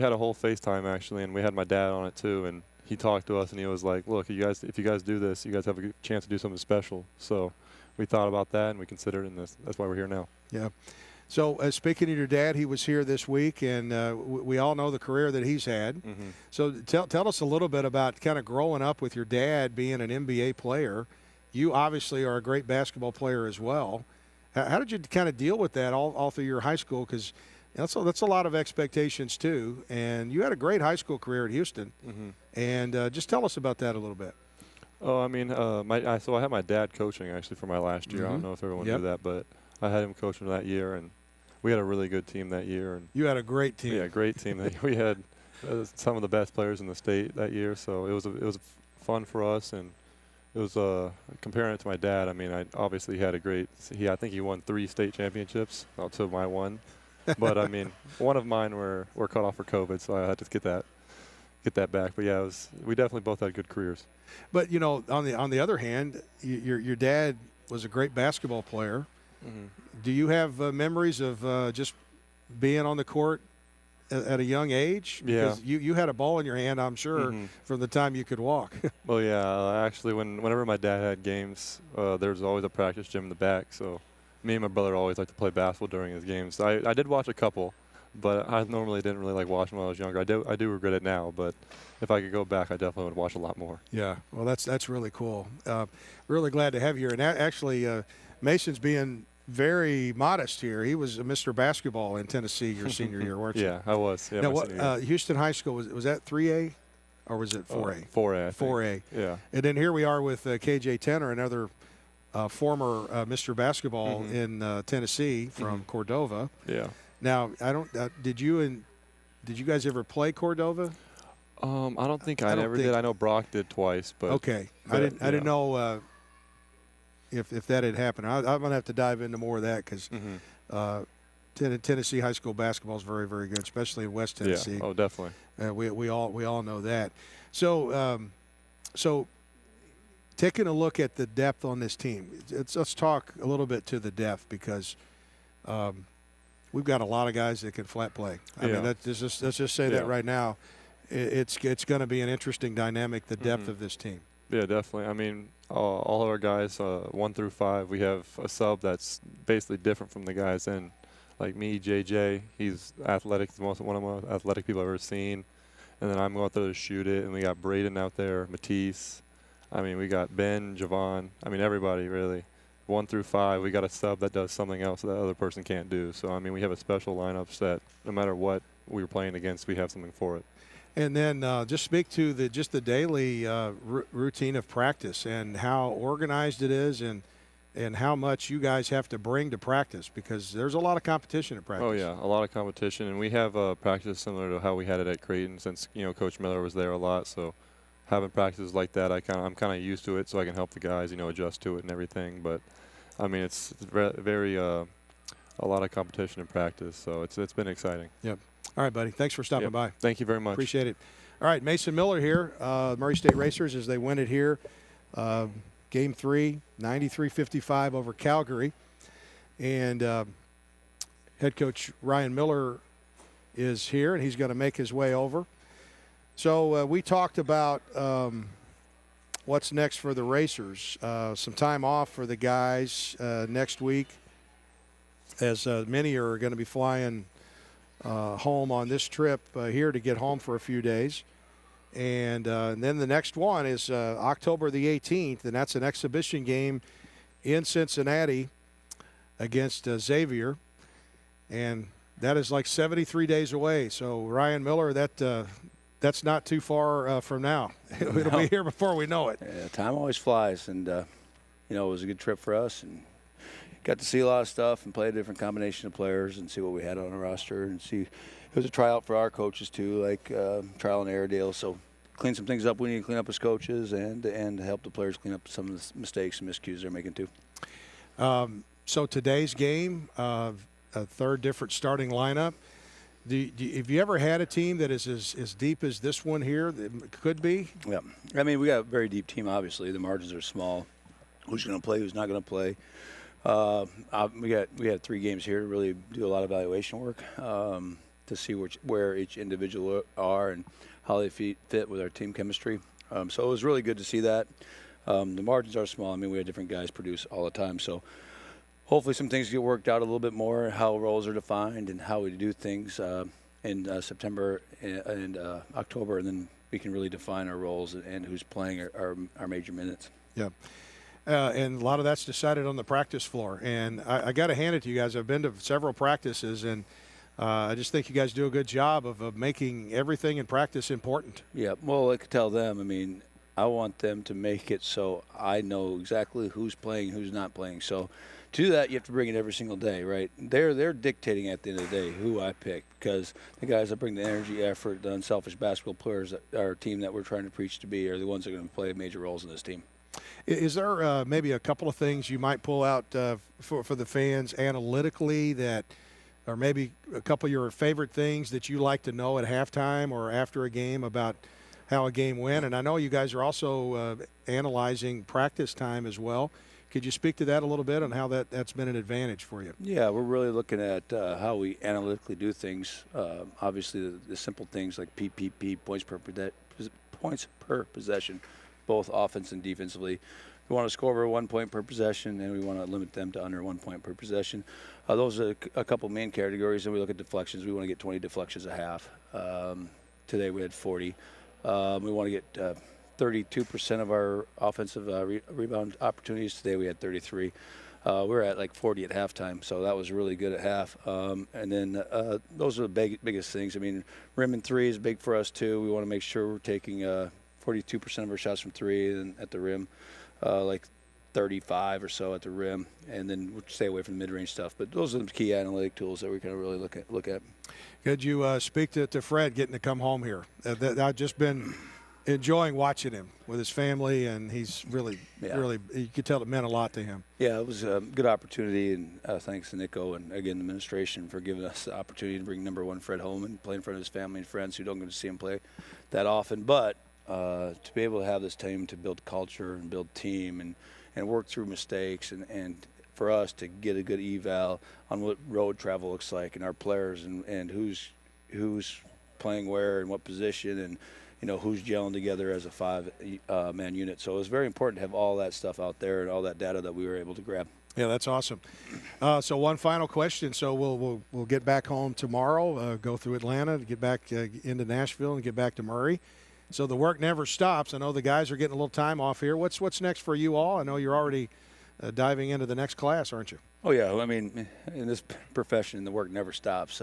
had a whole FaceTime actually, and we had my dad on it too. And he talked to us, and he was like, look, if you guys do this, you guys have a good chance to do something special. So we thought about that, and we considered it, and that's why we're here now. Yeah. So speaking of your dad, he was here this week, and we all know the career that he's had. Mm-hmm. So tell us a little bit about kind of growing up with your dad being an NBA player. You obviously are a great basketball player as well. How did you kind of deal with that all through your high school? Because that's a lot of expectations too. And you had a great high school career at Houston. Mm-hmm. And just tell us about that a little bit. Oh, I mean, so I had my dad coaching actually for my last year. Mm-hmm. I don't know if everyone knew that, but I had him coaching that year, and we had a really good team that year. And you had a great team. Yeah, great team. We had some of the best players in the state that year, so it was fun for us. And it was comparing it to my dad. I mean, I obviously had a great. I think he won 3 state championships up to my one, but I mean, one of mine were cut off for COVID, so I had to get that back. But yeah, we definitely both had good careers. But on the other hand, your dad was a great basketball player. Mm-hmm. Do you have memories of just being on the court at a young age? Yeah. Because you had a ball in your hand, I'm sure, from the time you could walk. Well, yeah. Actually, whenever my dad had games, there was always a practice gym in the back. So me and my brother always liked to play basketball during his games. I did watch a couple, but I normally didn't really like watching when I was younger. I do regret it now, but if I could go back, I definitely would watch a lot more. Yeah. Well, that's really cool. Really glad to have you here. And actually, Mason's being very modest here. He was a Mr. Basketball in Tennessee your senior year, weren't you? Yeah, I was. Yeah, now, Houston High School, was that 3A or was it 4A? 4A, I think. 4A. Yeah. And then here we are with KJ Tenner, another former Mr. Basketball in Tennessee from Cordova. Yeah. Now, did you guys ever play Cordova? I don't think I ever did. I know Brock did twice, but okay. I didn't know if that had happened. I'm going to have to dive into more of that because Tennessee high school basketball is very, very good, especially in West Tennessee. Yeah. Oh, definitely. We all know that. So taking a look at the depth on this team, let's talk a little bit to the depth because we've got a lot of guys that can flat play. I mean, let's just say that right now. It's going to be an interesting dynamic, the depth of this team. Yeah, definitely. I mean, all of our guys, 1 through 5, we have a sub that's basically different from the guys in. Like me, JJ, he's athletic. He's one of the most athletic people I've ever seen. And then I'm going out there to shoot it. And we got Braden out there, Matisse. I mean, we got Ben, Javon. I mean, everybody, really. 1 through 5, we got a sub that does something else that the other person can't do. So, I mean, we have a special lineup set. No matter what we were playing against, we have something for it. And then just speak to the daily routine of practice and how organized it is, and and how much you guys have to bring to practice, because there's a lot of competition at practice. Oh yeah, a lot of competition, and we have practice similar to how we had it at Creighton, since Coach Miller was there a lot. So having practices like that, I'm kind of used to it, so I can help the guys adjust to it and everything. But I mean, it's very a lot of competition in practice, so it's been exciting. Yep. All right, buddy. Thanks for stopping by. Thank you very much. Appreciate it. All right, Mason Miller here, Murray State Racers, as they win it here. Game 3, 93-55 over Calgary. And head coach Ryan Miller is here, and he's going to make his way over. So we talked about what's next for the Racers. Some time off for the guys next week, as many are going to be flying home on this trip here to get home for a few days. And then the next one is October the 18th, and that's an exhibition game in Cincinnati against Xavier. And that is like 73 days away. So, Ryan Miller, that's not too far from now. It'll be here before we know it. Yeah, time always flies, and it was a good trip for us, and got to see a lot of stuff and play a different combination of players and see what we had on the roster, and see. It was a tryout for our coaches too, like trial and error deal. So clean some things up we need to clean up as coaches, and help the players clean up some of the mistakes and miscues they're making too. So today's game, a third different starting lineup. Have you ever had a team that is as deep as this one here that could be? Yeah, I mean, we got a very deep team. Obviously, the margins are small. Who's going to play? Who's not going to play? We had 3 games here to really do a lot of evaluation work. To see where each individual are and how they fit with our team chemistry. So it was really good to see that. The margins are small. I mean, we have different guys produce all the time. So hopefully some things get worked out a little bit more, how roles are defined and how we do things in September and October, and then we can really define our roles and who's playing our major minutes. Yeah. And a lot of that's decided on the practice floor. And I got to hand it to you guys. I've been to several practices, and I just think you guys do a good job of making everything in practice important. Yeah, well, I could tell them. I mean, I want them to make it so I know exactly who's playing, who's not playing. So to do that, you have to bring it every single day, right? They're dictating at the end of the day who I pick, because the guys that bring the energy, effort, the unselfish basketball players, our team that we're trying to preach to be, are the ones that are going to play major roles in this team. Is there maybe a couple of things you might pull out for the fans analytically that – or maybe a couple of your favorite things that you like to know at halftime or after a game about how a game went? And I know you guys are also analyzing practice time as well. Could you speak to that a little bit on how that's been an advantage for you? Yeah, we're really looking at how we analytically do things. Obviously, the simple things like PPP, points per possession, both offense and defensively. We want to score over 1 point per possession, and we want to limit them to under 1 point per possession. Those are a couple main categories. And we look at deflections. We want to get 20 deflections a half. Today we had 40. We want to get 32% of our offensive rebound opportunities. Today we had 33. We were at like 40 at halftime, so that was really good at half. And then those are the biggest things. I mean, rim and three is big for us too. We want to make sure we're taking 42% of our shots from three and at the rim. Like 35 or so at the rim, and then we'll stay away from the mid-range stuff. But those are the key analytic tools that we can really look at. Could you speak to Fred getting to come home here? I've just been enjoying watching him with his family, and he's really, you could tell it meant a lot to him. Yeah, it was a good opportunity, and thanks to Nico and, again, the administration for giving us the opportunity to bring number 1 Fred home and play in front of his family and friends who don't get to see him play that often. But to be able to have this team to build culture and build team and work through mistakes and for us to get a good eval on what road travel looks like and our players and who's playing where and what position and who's gelling together as a 5-man unit. So it was very important to have all that stuff out there and all that data that we were able to grab. Yeah, that's awesome. So one final question. So we'll get back home tomorrow, go through Atlanta, get back into Nashville, and get back to Murray. So the work never stops. I know the guys are getting a little time off here. What's next for you all? I know you're already diving into the next class, aren't you? Oh, yeah. I mean, in this profession, the work never stops.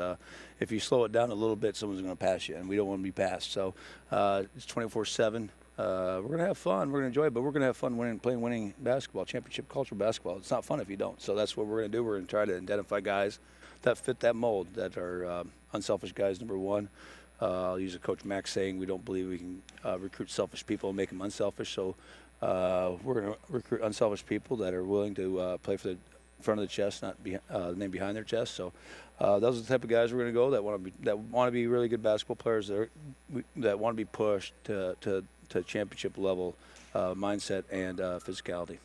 If you slow it down a little bit, someone's going to pass you, and we don't want to be passed. So it's 24/7. We're going to have fun. We're going to enjoy it, but we're going to have fun playing winning basketball, championship cultural basketball. It's not fun if you don't. So that's what we're going to do. We're going to try to identify guys that fit that mold, that are unselfish guys, number one. I'll use a Coach Max saying we don't believe we can recruit selfish people and make them unselfish. So we're going to recruit unselfish people that are willing to play for the front of the chest, not the name behind their chest. So those are the type of guys we're going to go that want to be really good basketball players that want to be pushed to championship level mindset and physicality.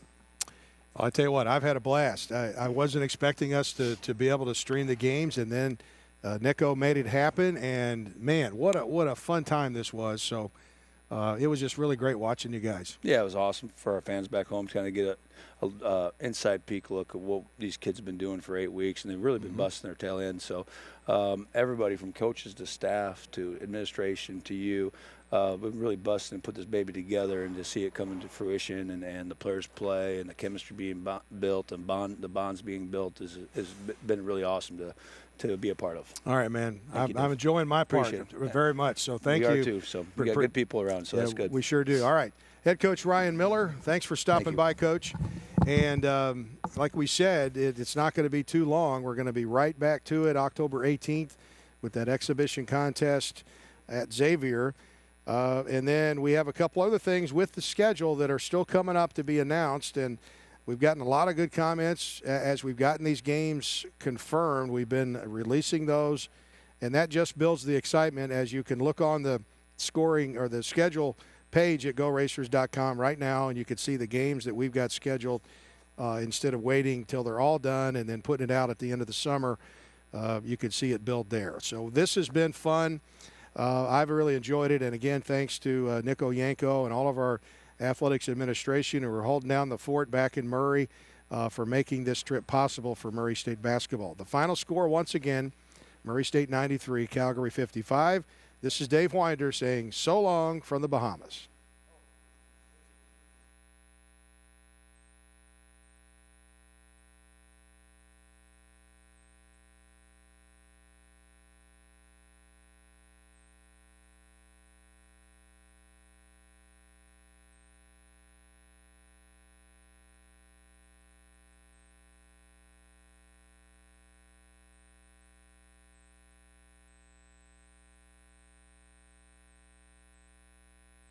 I'll tell you what, I've had a blast. I wasn't expecting us to be able to stream the games, and then Nico made it happen. And man, what a fun time this was. So it was just really great watching you guys. Yeah, it was awesome for our fans back home to kind of get a inside peek look at what these kids have been doing for 8 weeks, and they've really been busting their tail end. So everybody from coaches to staff to administration to you, we've really busted and put this baby together, and to see it come into fruition and the players play and the chemistry being built and the bonds being built has been really awesome to be a part of. All right, man. I'm enjoying my part very much. So thank you. We are too. So we got good people around, so that's good. We sure do. All right. Head coach Ryan Miller, thanks for stopping by, Coach. And like we said, it's not going to be too long. We're going to be right back to it October 18th with that exhibition contest at Xavier. And then we have a couple other things with the schedule that are still coming up to be announced. And we've gotten a lot of good comments as we've gotten these games confirmed. We've been releasing those, and that just builds the excitement as you can look on the scoring or the schedule page at GoRacers.com right now, and you can see the games that we've got scheduled instead of waiting till they're all done and then putting it out at the end of the summer. You can see it build there. So this has been fun. I've really enjoyed it, and again, thanks to Nico Yanko and all of our athletics administration who are holding down the fort back in Murray for making this trip possible for Murray State basketball. The final score, once again, Murray State 93, Calgary 55. This is Dave Winder saying so long from the Bahamas.